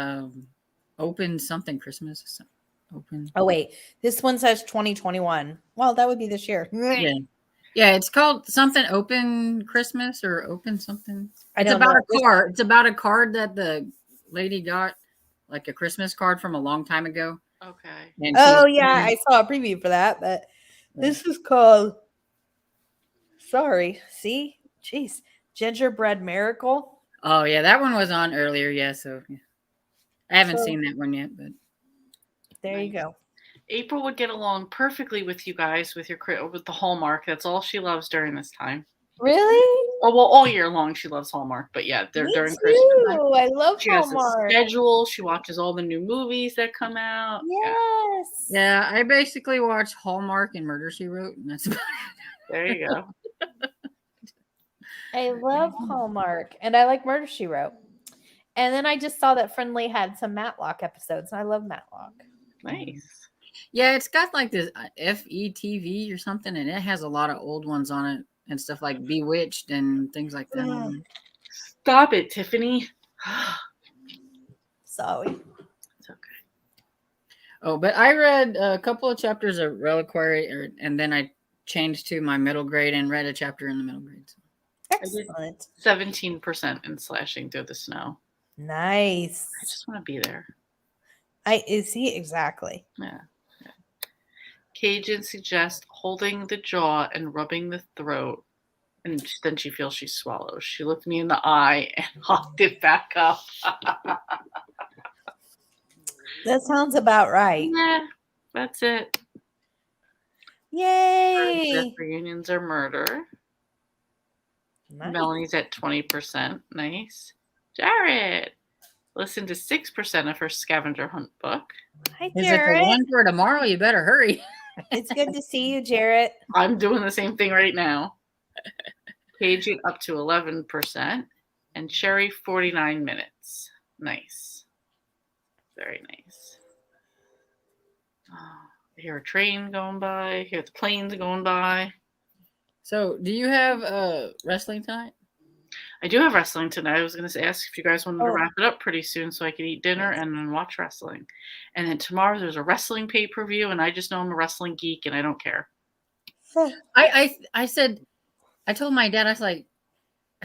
Open Something Christmas. Open. Oh wait, this one says 2021. Well, that would be this year. Yeah. Yeah, it's called something Open Christmas or Open something. I It's don't about know. a card. It's about a card that the lady got, like a Christmas card from a long time ago. Okay. And Oh yeah, I saw a preview for that, but this is called. Sorry, see, jeez, Gingerbread Miracle. Oh yeah, that one was on earlier. Yeah, so yeah. I haven't So- seen that one yet, but There you Nice. go. April would get along perfectly with you guys with the Hallmark. That's all she loves during this time. Really? Oh well, all year long she loves Hallmark, but yeah, they're Me during too. Christmas time. I love She has a Hallmark. schedule. She watches all the new movies that come out. Yeah, Yes. yeah, I basically watch Hallmark and Murder She Wrote, and that's about it. there you go. I love Hallmark, and I like Murder She Wrote. And then I just saw that Friendly had some Matlock episodes, and I love Matlock. Nice. Yeah, it's got like this FETV or something, and it has a lot of old ones on it and stuff like Bewitched and things like that. Mm. Stop it, Tiffany. Sorry. It's okay. Oh, but I read a couple of chapters of Reliquary, and then I changed to my middle grade and read a chapter in the middle grade. Excellent. 17% in slashing through the snow. Nice. I just want to be there. See exactly. Yeah. Cajun suggests holding the jaw and rubbing the throat, and then she feels she swallows. She looked me in the eye and hopped it back up. That sounds about right. Yeah, that's it. Yay! Reunions are murder. Nice. Melanie's at 20%. Nice. Jared, listen to 6% of her scavenger hunt book. Hi, Is it the Jarrett. one for tomorrow? You better hurry. It's good to see you, Jarrett. I'm doing the same thing right now. Cajun up to 11%. And Sherry, 49 minutes. Nice. Very nice. Oh, I hear a train going by. I hear the planes going by. So, do you have wrestling tonight? I do have wrestling tonight. I was going to ask if you guys wanted to Oh. wrap it up pretty soon so I could eat dinner and then watch wrestling. And then tomorrow there's a wrestling pay-per-view, and I just know I'm a wrestling geek and I don't care. I said, I told my dad, I was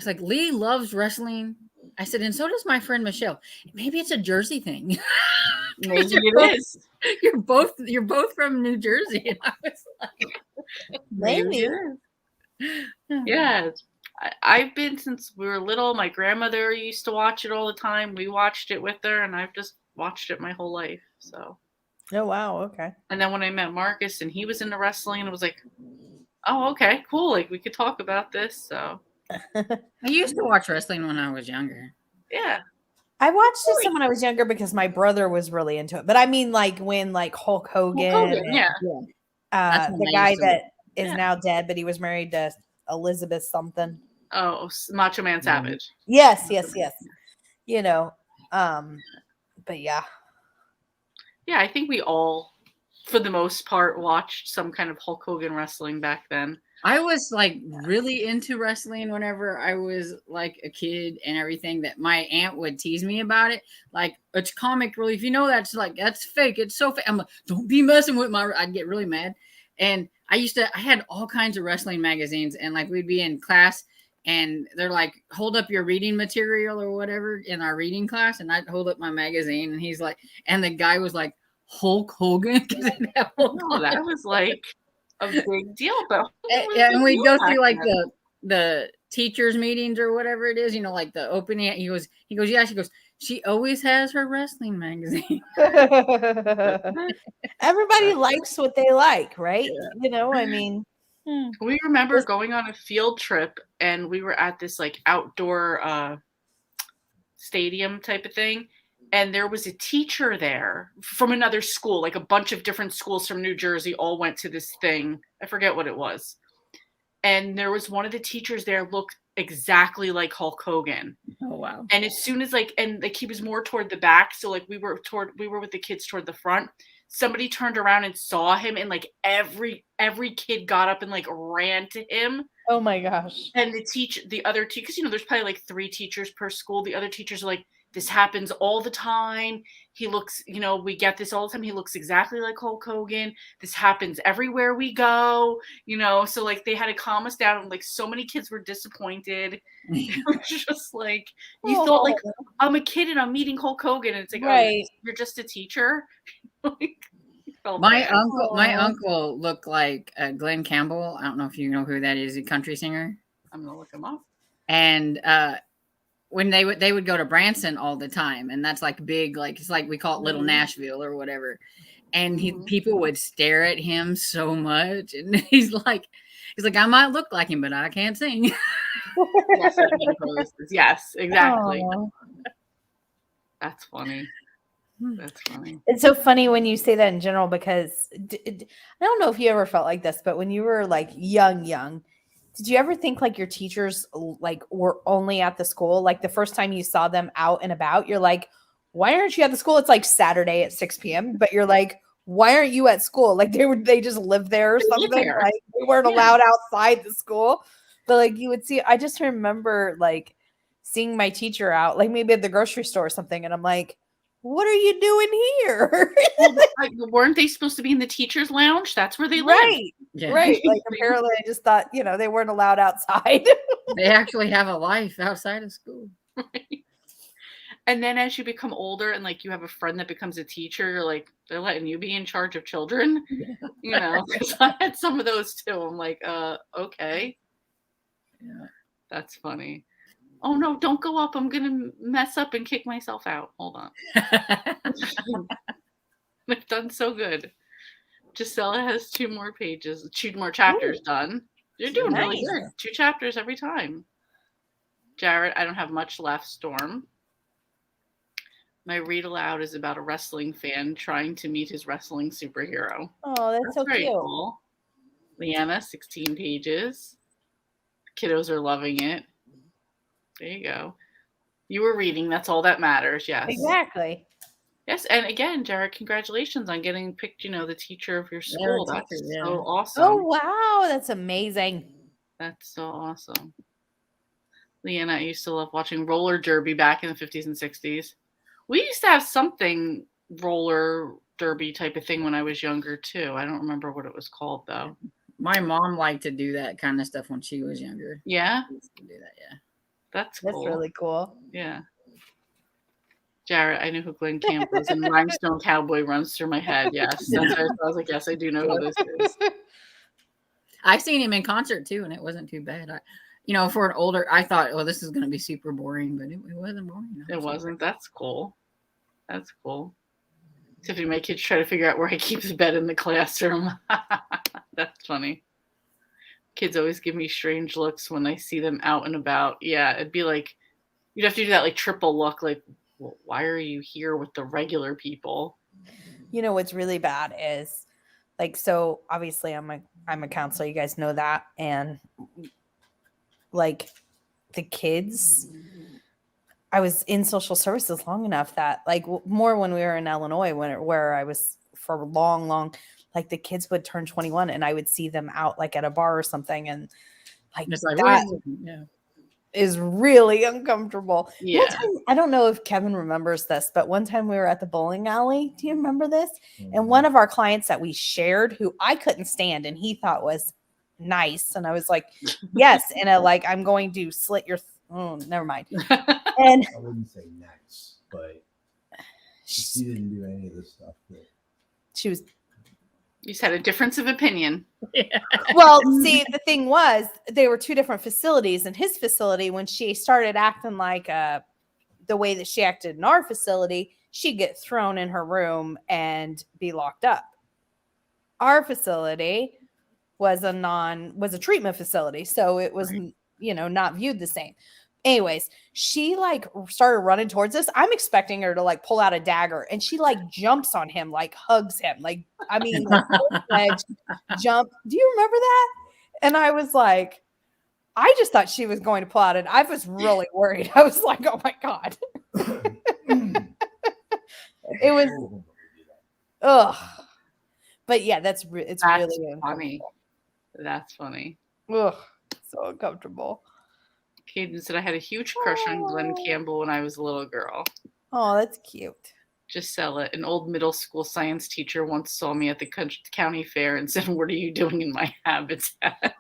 like, Lee loves wrestling. I said, and so does my friend Michelle. Maybe it's a Jersey thing. Maybe it is. You're both from New Jersey. And I was like, Maybe. it is. Yeah. I've been since we were little. My grandmother used to watch it all the time. We watched it with her, and I've just watched it my whole life. So, Oh wow. Okay. and then when I met Marcus and he was into wrestling, and it was like, oh, okay, cool. Like we could talk about this. So, I used to watch wrestling when I was younger. yeah. I watched it some when I was younger because my brother was really into it. But I mean, like when Hulk Hogan, Hogan, and, yeah. That's when the I guy used to- that is Yeah. now dead, but he was married to Elizabeth something. Oh, Macho Man Savage. Yes. You know, but yeah. Yeah, I think we all, for the most part, watched some kind of Hulk Hogan wrestling back then. I was like really into wrestling whenever I was like a kid and everything, that my aunt would tease me about it. Like, it's comic relief. You know, that's fake. It's so fake. I'm like, don't be messing with I'd get really mad. And I had all kinds of wrestling magazines, and like we'd be in class and they're like, hold up your reading material or whatever in our reading class. And I'd hold up my magazine, and he's like, and the guy was like, Hulk Hogan? No, that was like a big deal, but And we go through like the teachers meetings or whatever it is, you know, like the opening. He goes, yeah. She goes, she always has her wrestling magazine. Everybody likes what they like, right? Yeah. You know, I mean, we remember going on a field trip, and we were at this like outdoor stadium type of thing, and there was a teacher there from another school, like a bunch of different schools from New Jersey all went to this thing. I forget what it was. And there was one of the teachers there looked exactly like Hulk Hogan. Oh wow. And as soon as he was more toward the back, so like we were with the kids toward the front. Somebody turned around and saw him, and like every kid got up and like ran to him. Oh my gosh. And the other teacher, because there's probably like 3 teachers per school. The other teachers are like, this happens all the time. He looks, we get this all the time. He looks exactly like Hulk Hogan. This happens everywhere we go, so like they had to calm us down. And like so many kids were disappointed. It was just like, you thought like, I'm a kid and I'm meeting Hulk Hogan. And it's like, right. Oh, you're just a teacher. My uncle looked like Glenn Campbell. I don't know if you know who that is, a country singer. I'm going to look him up. And when they would go to Branson all the time, and that's like big, like it's like we call it Little Nashville or whatever. And people would stare at him so much, and he's like, I might look like him, but I can't sing. Yes, exactly. Aww. That's funny. That's funny. It's so funny when you say that in general, because I don't know if you ever felt like this, but when you were like young, did you ever think like your teachers like were only at the school? Like the first time you saw them out and about, you're like, why aren't you at the school? It's like Saturday at 6 p.m. But you're like, why aren't you at school? Like they just live there or something. Like they weren't allowed outside the school. But like you would see, I just remember like seeing my teacher out, like maybe at the grocery store or something, and I'm like, what are you doing here? Weren't they supposed to be in the teacher's lounge? That's where they live. Right. Yeah. Right. Like apparently I just thought, they weren't allowed outside. They actually have a life outside of school. Right. And then as you become older and like you have a friend that becomes a teacher, you're like, they're letting you be in charge of children. Because I had some of those too. I'm like, okay. Yeah. That's funny. Oh no, don't go up. I'm going to mess up and kick myself out. Hold on. I've done so good. Gisela has 2 more pages, 2 more chapters done. You're doing really good. 2 chapters every time. Jared, I don't have much left. Storm. My read aloud is about a wrestling fan trying to meet his wrestling superhero. Oh, that's so very cute. Cool. Leanna, 16 pages. Kiddos are loving it. There you go. You were reading. That's all that matters. Yes. Exactly. Yes. And again, Jared, congratulations on getting picked, the teacher of your school. Yeah, That's so awesome. Oh, wow. That's amazing. That's so awesome. Leanna, I used to love watching roller derby back in the 50s and 60s. We used to have something roller derby type of thing when I was younger, too. I don't remember what it was called, though. My mom liked to do that kind of stuff when she was younger. Yeah? She used to do that, yeah. That's cool. That's really cool. Yeah. Jared, I knew who Glenn Campbell was, and Rhinestone Cowboy runs through my head. Yes. That's why I was like, yes, I do know who this is. I've seen him in concert, too, and it wasn't too bad. For an older, I thought, this is going to be super boring, but it wasn't boring. It wasn't. That's cool. That's cool. Tiffany, my kids try to figure out where he keeps bed in the classroom. That's funny. Kids always give me strange looks when I see them out and about. Yeah, it'd be like, you'd have to do that like triple look, like, well, why are you here with the regular people? What's really bad is like, so obviously I'm a counselor, you guys know that. And like the kids, I was in social services long enough that like more when we were in Illinois, where I was for long, like the kids would turn 21 and I would see them out like at a bar or something. And like, that is really uncomfortable. Yeah. I don't know if Kevin remembers this, but one time we were at the bowling alley. Do you remember this? And one of our clients that we shared, who I couldn't stand and he thought was nice. And I was like, yes. And I'm going to slit your, never mind. And I wouldn't say nice, but she didn't do any of this stuff. She was. You just had a difference of opinion. Yeah. Well, see, the thing was, they were 2 different facilities. And his facility, when she started acting like the way that she acted in our facility, she'd get thrown in her room and be locked up. Our facility was a treatment facility, so it was, not viewed the same. Anyways, she like started running towards us. I'm expecting her to like pull out a dagger, and she like jumps on him, like hugs him. Like, I mean, like full-fledged jump. Do you remember that? And I was like, I just thought she was going to pull out, and I was really worried. I was like, oh my God. It was, ugh. But yeah, it's That's really funny. That's funny. ugh, so uncomfortable. Caden said I had a huge crush on Glenn Campbell when I was a little girl. Oh, that's cute. Just sell it. An old middle school science teacher once saw me at the county fair and said, "What are you doing in my habitat?"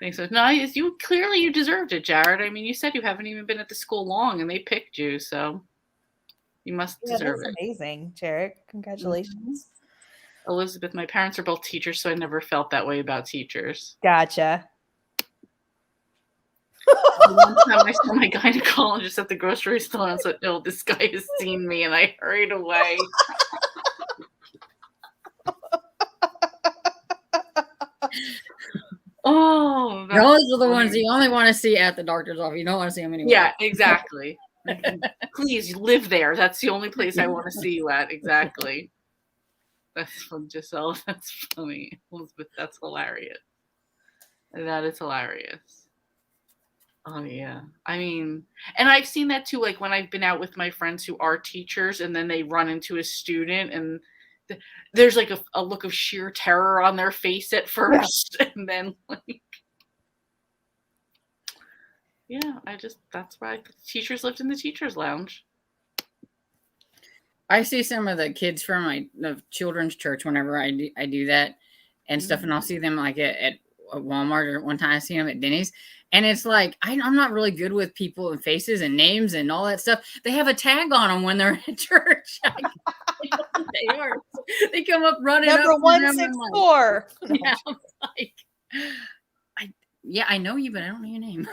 Thanks. So, no, you clearly you deserved it, Jared. I mean, you said you haven't even been at the school long, and they picked you, so you must deserve that's it. amazing, Jared. Congratulations. Elizabeth, my parents are both teachers, so I never felt that way about teachers. Gotcha. One time I saw my gynecologist at the grocery store and said, "No, this guy has seen me," and I hurried away. Oh, those are the ones you only want to see at the doctor's office. You don't want to see them anywhere. Yeah, exactly. Please live there. That's the only place I want to see you at. Exactly. That's from Giselle. That's funny. Elizabeth, that's hilarious. That is hilarious. Oh yeah. I mean, and I've seen that too, like when I've been out with my friends who are teachers and then they run into a student and there's like a look of sheer terror on their face at first. Yeah. And then like, yeah, that's why teachers lived in the teacher's lounge. I see some of the kids from the children's church whenever I do that and stuff, and I'll see them like at Walmart, or one time I see them at Denny's, and it's like I'm not really good with people and faces and names and all that stuff. They have a tag on them when they're at church. They are. They come up running. Number 164. Like, yeah, I'm like, I know you, but I don't know your name.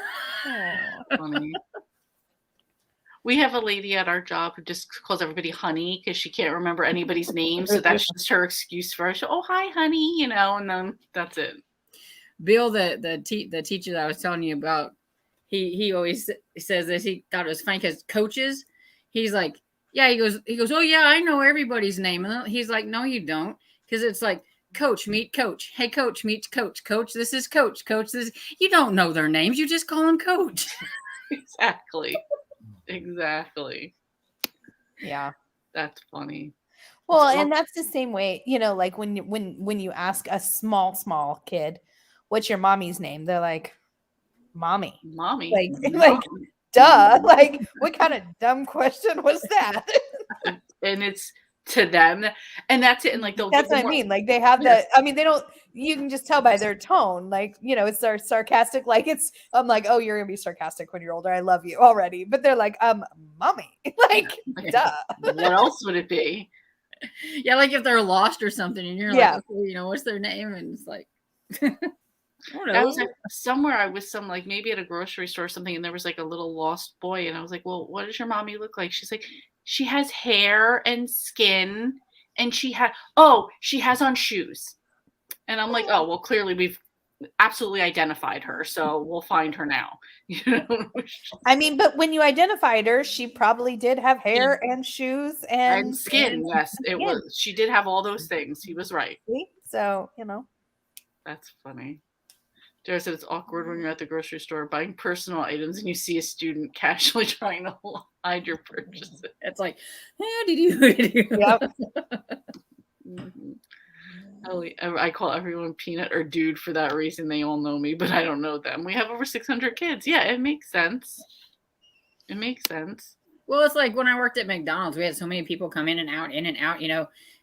Oh, funny. We have a lady at our job who just calls everybody honey because she can't remember anybody's name. So that's just her excuse for her. Oh, hi, honey, and then that's it. Bill, the teacher that I was telling you about, he always says this. He thought it was funny because coaches, he's like, yeah, he goes, oh yeah, I know everybody's name. And he's like, no, you don't. Because it's like, coach, meet coach. Hey, coach, meet coach. Coach, this is coach. Coach, this. You don't know their names. You just call them coach. Exactly. Exactly. Yeah. That's funny. Well, and that's the same way, like when you ask a small kid, what's your mommy's name? They're like, mommy. Like duh. Like, what kind of dumb question was that? And it's to them, and that's it. And like that's what I mean. Like they have that. I mean, they don't. You can just tell by their tone. Like, it's their sarcastic. Like I'm like, oh, you're gonna be sarcastic when you're older. I love you already. But they're like, mommy. Like, duh. What else would it be? Yeah, like if they're lost or something, and you're like, okay, what's their name? And it's like, I was somewhere. I was like maybe at a grocery store or something, and there was like a little lost boy, and I was like, well, what does your mommy look like? She's like, she has hair and skin, and she has on shoes. And I'm like, oh, well, clearly we've absolutely identified her, so we'll find her now. I mean, but when you identified her, she probably did have hair and shoes and skin. Yes, it was. She did have all those things. He was right. So, That's funny. Jared said it's awkward when you're at the grocery store buying personal items and you see a student casually trying to hide your purchases. It's like, how did you? Yep. I call everyone Peanut or Dude for that reason. They all know me, but I don't know them. We have over 600 kids. Yeah, it makes sense. It makes sense. Well, it's like when I worked at McDonald's, we had so many people come in and out,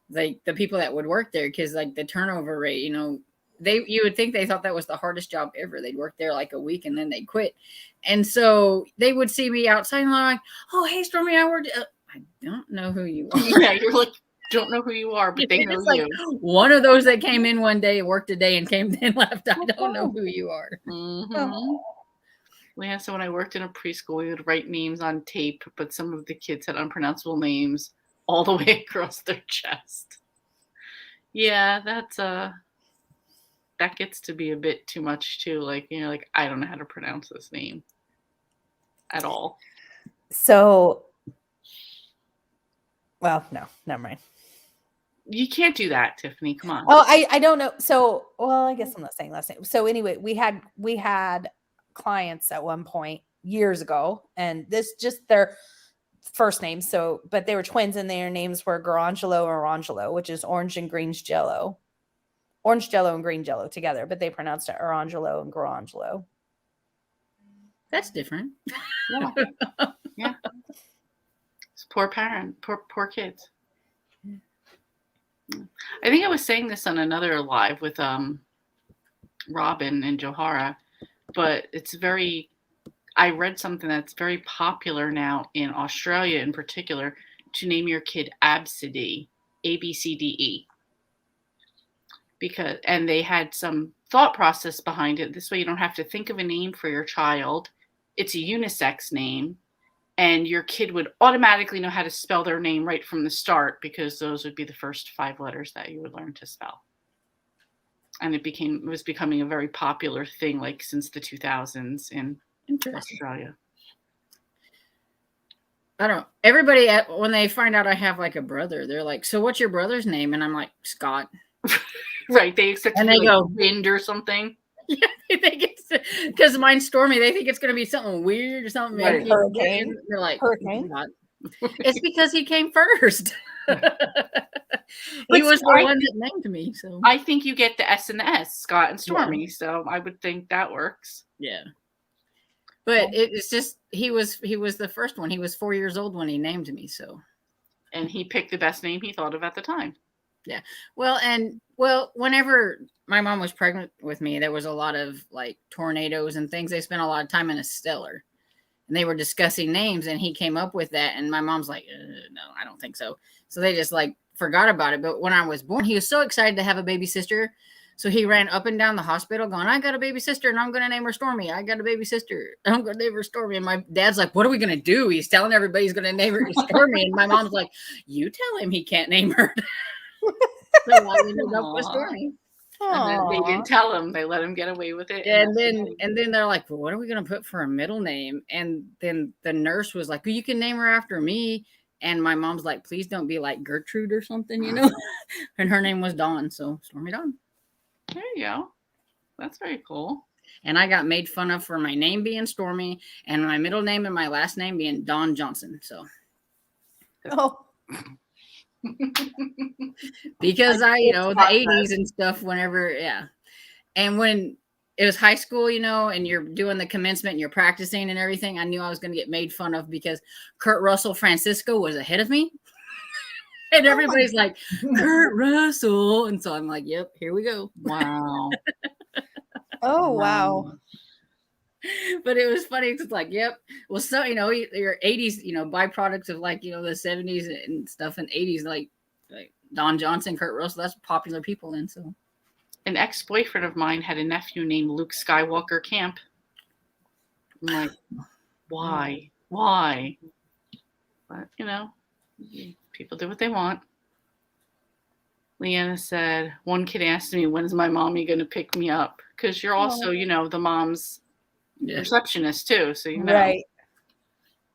like the people that would work there, because like the turnover rate, you would think they thought that was the hardest job ever. They'd work there like a week and then they'd quit. And so they would see me outside and they're like, oh, hey, Stormy, I worked. I don't know who you are. Yeah, you're like, don't know who you are, but they know you. One of those that came in one day, worked a day, and came and left. I don't know who you are. Mm-hmm. Yeah, so when I worked in a preschool, we would write names on tape, but some of the kids had unpronounceable names all the way across their chest. Yeah, that's that gets to be a bit too much too. Like, like I don't know how to pronounce this name at all. So, well, no, never mind. You can't do that, Tiffany. Come on. Oh, I don't know. So, well, I guess I'm not saying last name. So anyway, we had clients at one point years ago, and this just their first names. So, but they were twins, and their names were Garangelo or Orangelo, which is orange and green jello, orange jello and green jello together. But they pronounced it Orangelo and Garangelo. That's different. Yeah. It's poor poor kids. I think I was saying this on another live with Robin and Johara, but I read something that's very popular now in Australia in particular, to name your kid Abcde, ABCDE. And they had some thought process behind it. This way you don't have to think of a name for your child. It's a unisex name. And your kid would automatically know how to spell their name right from the start, because those would be the first 5 letters that you would learn to spell. And it was becoming a very popular thing, like since the 2000s in Australia. I don't. Everybody, when they find out I have like a brother, they're like, "So what's your brother's name?" And I'm like, "Scott." Right? They expect and to they be go like Wind or something. Yeah, they think it's because mine's Stormy. They think it's going to be something weird or something. Right. Hurricane. They're like, Hurricane. It's because he came first. He was the one that named me. So I think you get the S and the S, Scott and Stormy. Yeah. So I would think that works. Yeah. But it's just he was the first one. He was 4 years old when he named me. So, and he picked the best name he thought of at the time. Yeah. Well, whenever my mom was pregnant with me, there was a lot of like tornadoes and things. They spent a lot of time in a stellar, and they were discussing names, and he came up with that. And my mom's like, "No, I don't think so." So they just like forgot about it. But when I was born, he was so excited to have a baby sister. So he ran up and down the hospital going, "I got a baby sister and I'm going to name her Stormy. I got a baby sister. I'm going to name her Stormy." And my dad's like, "What are we going to do?" He's telling everybody he's going to name her Stormy. And my mom's like, "You tell him he can't name her." So I ended up with Stormy. And then they didn't tell him. They let him get away with it. And then they're like, "Well, what are we going to put for a middle name?" And then the nurse was like, "Well, you can name her after me." And my mom's like, "Please don't be like Gertrude or something, you know." And her name was Dawn. So Stormy Dawn. There you go. That's very cool. And I got made fun of for my name being Stormy and my middle name and my last name being Dawn Johnson. So. Oh. Because the 80s and stuff, whenever, yeah. And when it was high school, and you're doing the commencement and you're practicing and everything, I knew I was going to get made fun of because Kurt Russell Francisco was ahead of me. And everybody's like, "Kurt Russell." And so I'm like, "Yep, here we go." Wow. Oh, wow. But it was funny. It's like, yep. Well, so, your 80s, byproducts of like, the 70s and stuff and 80s, like Don Johnson, Kurt Russell, that's popular people then. So an ex-boyfriend of mine had a nephew named Luke Skywalker Camp. I'm like, why? But, people do what they want. Leanna said, one kid asked me, "When's my mommy going to pick me up?" Because you're also, the mom's receptionist too. So, Right.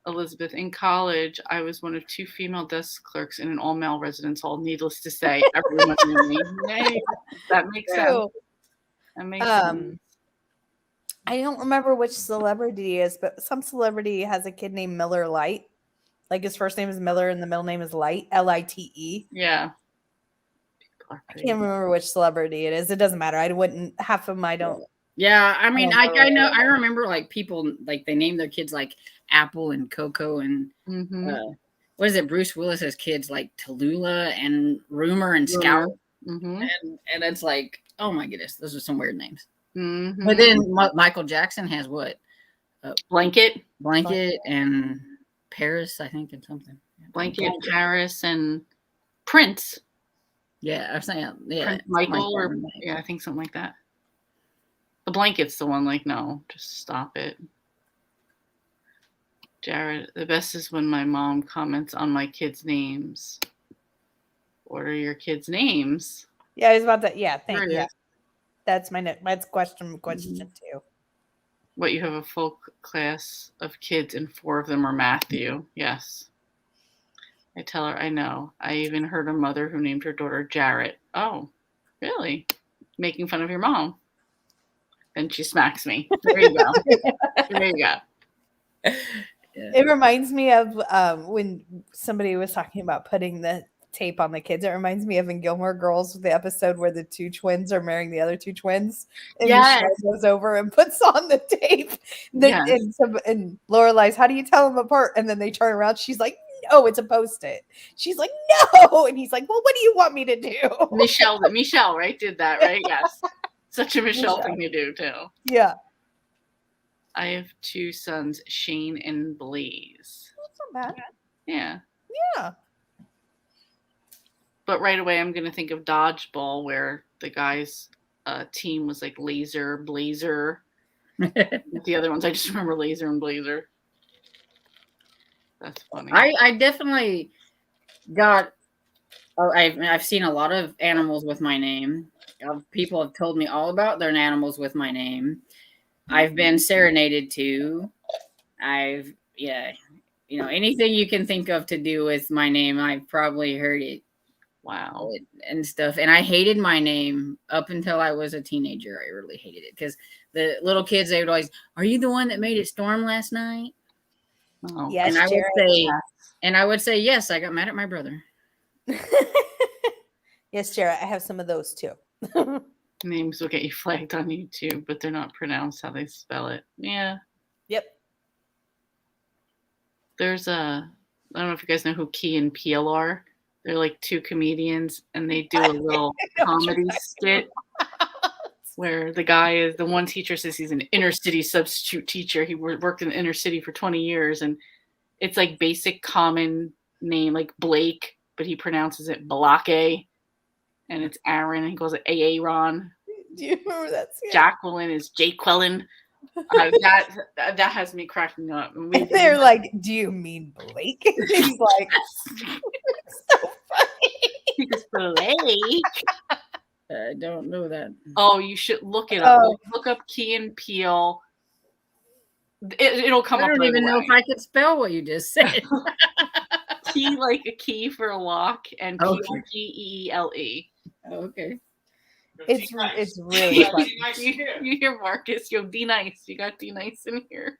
Elizabeth, in college, I was one of 2 female desk clerks in an all-male residence hall. Needless to say, everyone knew me. Hey, that makes sense. That makes sense. I don't remember which celebrity it is, but some celebrity has a kid named Miller Lite. Like his first name is Miller and the middle name is Light, Lite. Yeah. I can't remember which celebrity it is. It doesn't matter. I wouldn't. Half of them I don't. Yeah, I mean, I know. I remember like people like they name their kids like Apple and Coco and what is it? Bruce Willis's kids like Tallulah and Rumor and Scout, and it's like, oh my goodness, those are some weird names. But then Michael Jackson has what? Blanket and Paris, I think, and something. Blanket, Paris, and Prince. Yeah, I'm saying Prince Michael, or I think something like that. The Blanket's the one. Like, no, just stop it. Jared, the best is when my mom comments on my kids' names. What are your kids' names? Yeah, I was about to. Yeah, thank you. That's my next question too. What, you have a full class of kids and 4 of them are Matthew? Yes. I tell her I know. I even heard a mother who named her daughter Jarrett. Oh, really? Making fun of your mom. Then she smacks me. There you go. There you go. It reminds me of when somebody was talking about putting the tape on the kids. It reminds me of in Gilmore Girls, the episode where the 2 twins are marrying the other 2 twins, and Yes. Michelle goes over and puts on the tape. Yes. And Lorelai's, how do you tell them apart? And then they turn around. She's like, "No, it's a Post-it." She's like, "No," and he's like, "Well, what do you want me to do?" Michelle, right, did that, right? Yes. Such a Michelle thing to do, too. Yeah, I have 2 sons, Shane and Blaze. that's not bad. Yeah. Yeah. But right away, I'm going to think of Dodgeball, where the guy's team was like Laser, Blazer. The other ones, I just remember Laser and Blazer. That's funny. I definitely got. I've seen a lot of animals with my name. People have told me all about their animals with my name. I've been serenaded to. Anything you can think of to do with my name, I've probably heard it. Wow. And stuff. And I hated my name up until I was a teenager. I really hated it because the little kids, they would always, "Are you the one that made it storm last night?" Oh. Yes, And I would Jared. say, yes, I got mad at my brother. Yes, Jared, I have some of those too. Names will get you flagged on YouTube, but they're not pronounced how they spell it. Yeah. Yep. There's I don't know if you guys know who Key and Peele are. They're like 2 comedians, and they do a little comedy skit where the one teacher says he's an inner city substitute teacher. He worked in the inner city for 20 years, and it's like basic common name, like Blake, but he pronounces it Blake, and it's Aaron, and he calls it Aaron. Do you remember that? Jacqueline is Jaqueline. That has me cracking up. And They're like, "Do you mean Blake?" He's like, so funny. He's Blake. I don't know that. Oh, you should look it up. Oh. Look up Key and Peele. It'll come up. I don't right even know away. if I could spell what you just said. Key, like a key for a lock, and Okay. Peele. Okay. It's really funny. You hear Marcus? Yo, D nice. You got D nice in here.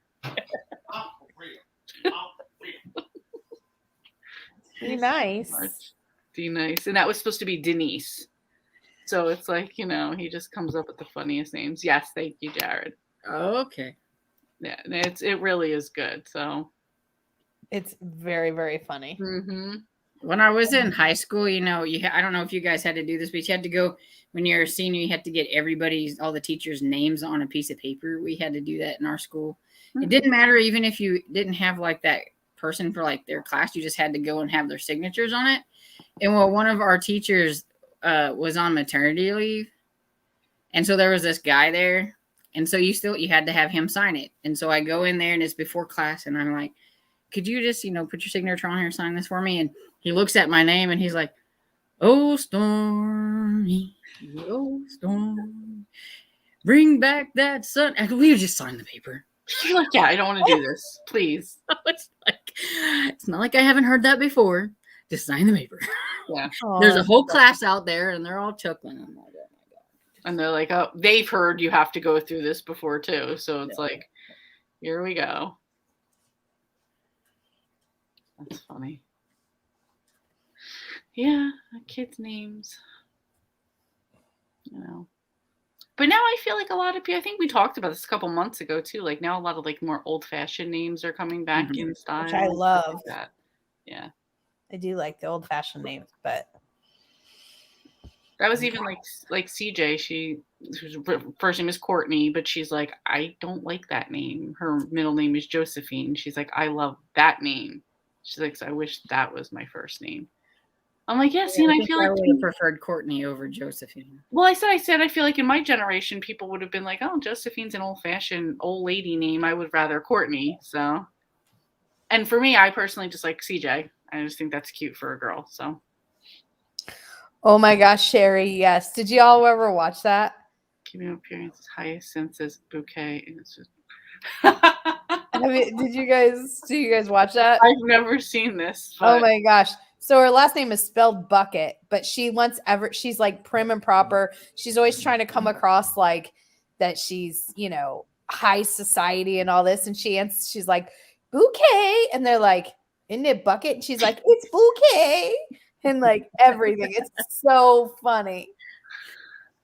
Be nice. D nice, and that was supposed to be Denise. So it's like, he just comes up with the funniest names. Yes, thank you, Jared. Okay. Yeah, it really is good. So It's very, very funny. mm-hmm. When I was in high school, I don't know if you guys had to do this, but you had to go when you're a senior. You had to get all the teachers' names on a piece of paper. We had to do that in our school. Mm-hmm. It didn't matter even if you didn't have like that person for like their class. You just had to go and have their signatures on it. And one of our teachers was on maternity leave, and so there was this guy there, and so you had to have him sign it. And so I go in there, and it's before class, and I'm like, "Could you just put your signature on here and sign this for me?" And he looks at my name, and he's like, "Oh, Stormy, oh, Stormy, bring back that sun." And will you just sign the paper? You're like, yeah, I don't want to do this. Please. It's not like I haven't heard that before. Just sign the paper. Yeah. There's a whole class out there, and they're all chuckling. I'm like, "Oh my god!" And they're like, oh, they've heard you have to go through this before too. So it's like, here we go. That's funny. Yeah, kids' names. But now I feel like a lot of people, I think we talked about this a couple months ago too. Like now a lot of like more old-fashioned names are coming back in style. Which I love. Like that. Yeah. I do like the old-fashioned names, but that was even like CJ. Her first name is Courtney, but she's like, I don't like that name. Her middle name is Josephine. She's like, I love that name. She's like, so I wish that was my first name. I'm like, yes, and I feel like I would have preferred Courtney over Josephine. Well, I said I feel like in my generation, people would have been like, oh, Josephine's an old-fashioned old lady name. I would rather Courtney. So, and for me, I personally just like CJ. I just think that's cute for a girl. So, oh my gosh, Sherry, yes. Did you all ever watch that? Keeping appearances, Hyacinth's bouquet. And it's just... I mean, do you guys watch that? I've never seen this. Oh But my gosh. So her last name is spelled Bucket, but she's like prim and proper. She's always trying to come across like that she's, high society and all this. And she's like, bouquet. And they're like, isn't it Bucket? And she's like, it's bouquet. And like everything. It's so funny.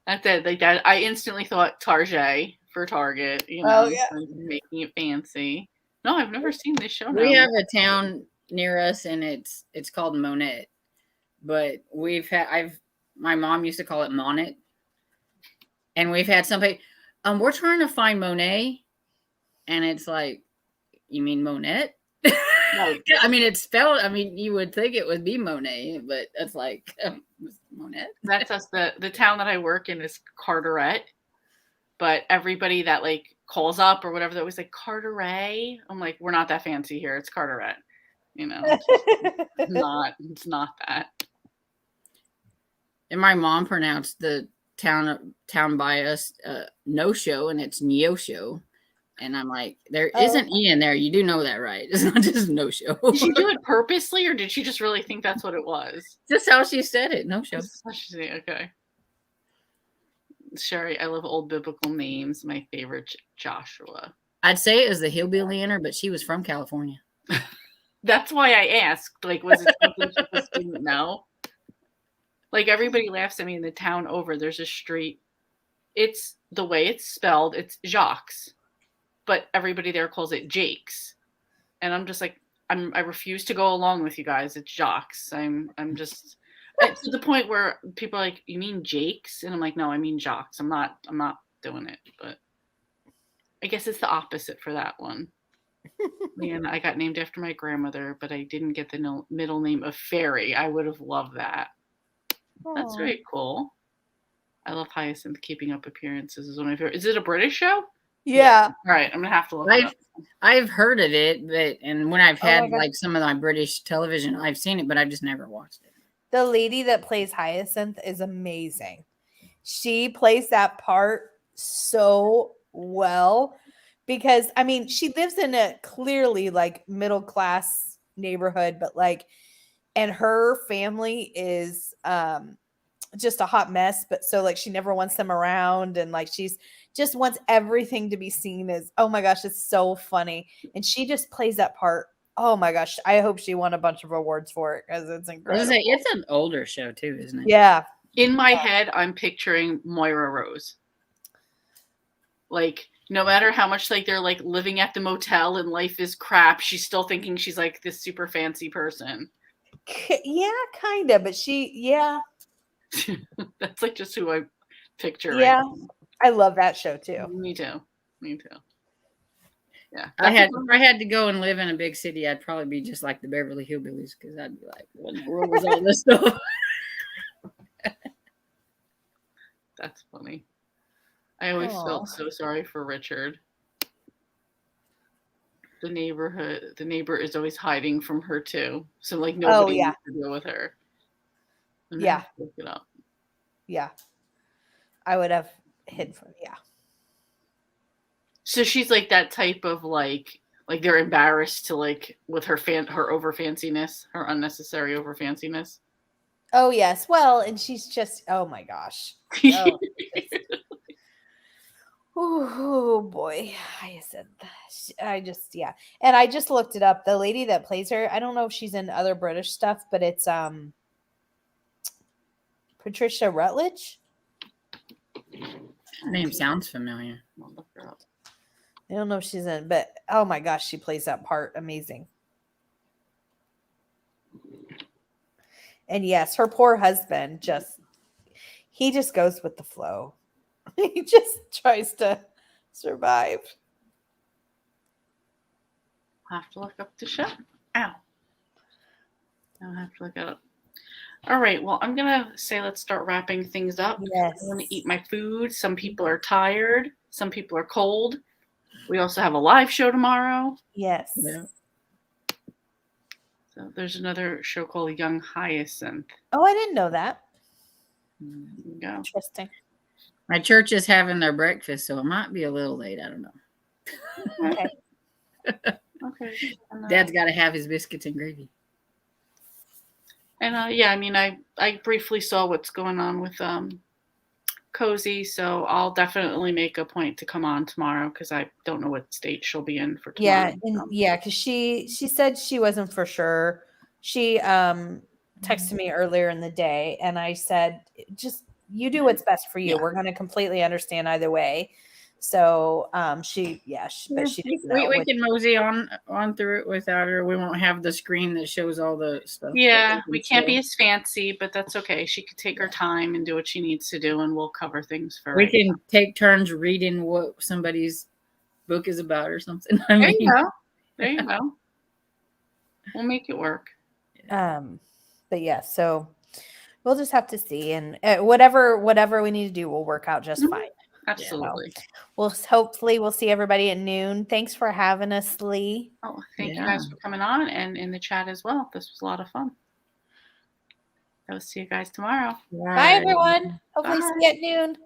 that's it. Like that, I instantly thought Target for Target. Oh, yeah. like making it fancy. No, I've never seen this show. We have a town near us, and it's called Monette, but my mom used to call it Monet, and we've had somebody. We're trying to find Monet, and it's like, you mean Monette? No. I mean, it's spelled. I mean, you would think it would be Monet, but it's like Monette. That's us. The town that I work in is Carteret, but everybody that like calls up or whatever, they're always like Carteret. I'm like, we're not that fancy here. It's Carteret. It's not that. And my mom pronounced the town by us no show, and it's Neosho. And I'm like, there isn't E in there. You do know that, right? It's not just no show. Did she do it purposely, or did she just really think that's what it was? Just how she said it. No show. Okay. Sherry, I love old biblical names. My favorite, Joshua. I'd say it was the hillbilly in her, but she was from California. That's why I asked. Like, was it something she just didn't know? Like, everybody laughs at me in the town over. There's a street. It's the way it's spelled. It's Jacques, but everybody there calls it Jakes, and I'm just like, I refuse to go along with you guys. It's Jacques. I'm just to the point where people are like, you mean Jakes? And I'm like, no, I mean Jacques. I'm not doing it. But I guess it's the opposite for that one. Man, I got named after my grandmother, but I didn't get the middle name of Fairy. I would have loved that. Aww. That's very cool. I love Hyacinth. Keeping Up Appearances is one of my favorite. Is it a British show? Yeah. All right, I'm gonna have to look it up. I've heard of it, and when I've had like some of my British television, I've seen it, but I've just never watched it. The lady that plays Hyacinth is amazing. She plays that part so well because, I mean, she lives in a clearly like middle class neighborhood, but like, and her family is just a hot mess. But so like, she never wants them around, and like, she's just wants everything to be seen as, oh my gosh, it's so funny. And she just plays that part. Oh my gosh. I hope she won a bunch of awards for it because it's incredible. It's an older show too, isn't it? Yeah. In my head, I'm picturing Moira Rose. Like, no matter how much like they're like living at the motel and life is crap, she's still thinking she's like this super fancy person. Yeah, kind of. But yeah. That's like just who I picture. Yeah. Right now. I love that show too. Me too. Yeah. I had to go and live in a big city. I'd probably be just like the Beverly Hillbillies because I'd be like, what in the world was all this stuff? That's funny. I always felt so sorry for Richard. The neighbor is always hiding from her too. So like nobody needs to deal with her. Yeah. Look it up. Yeah. I would have hid from So she's like that type of like they're embarrassed to like with her over fanciness, her unnecessary over fanciness. Oh yes. Well, and she's just, oh my gosh. Oh boy. And I just looked it up. The lady that plays her, I don't know if she's in other British stuff, but it's Patricia Rutledge. Her name sounds familiar. I'll look her up. I don't know if she's in, but oh my gosh, she plays that part amazing. And yes, her poor husband he just goes with the flow. He just tries to survive. I'll have to look up the show. Ow. I'll have to look it up. All right. Well, I'm going to say let's start wrapping things up. Yes. I want to eat my food. Some people are tired. Some people are cold. We also have a live show tomorrow. Yes. Yeah. So there's another show called Young Hyacinth. Oh, I didn't know that. There you go. Interesting. My church is having their breakfast, so it might be a little late. I don't know. Okay. Okay. And, Dad's got to have his biscuits and gravy. and yeah, I mean, I briefly saw what's going on with Cozy, so I'll definitely make a point to come on tomorrow because I don't know what state she'll be in for tomorrow. Yeah, and yeah, because she said she wasn't for sure. She texted me earlier in the day, and I said, just you do what's best for you. Yeah. We're going to completely understand either way. So but she didn't know. We can mosey on through it without her. We won't have the screen that shows all the stuff. Yeah, we can't be as fancy, but that's okay. She could take her time and do what she needs to do, and we'll cover things for We right can now. take turns reading what somebody's book is about or something. I There mean, you go. There you go. We'll make it work. But yeah, so we'll just have to see, and whatever we need to do, we'll work out just Mhm. fine. Absolutely. Hopefully we'll see everybody at noon. Thanks for having us, Lee. Oh, thank you guys for coming on and in the chat as well. This was a lot of fun. I will see you guys tomorrow. Bye everyone. Hopefully Bye. see you at noon.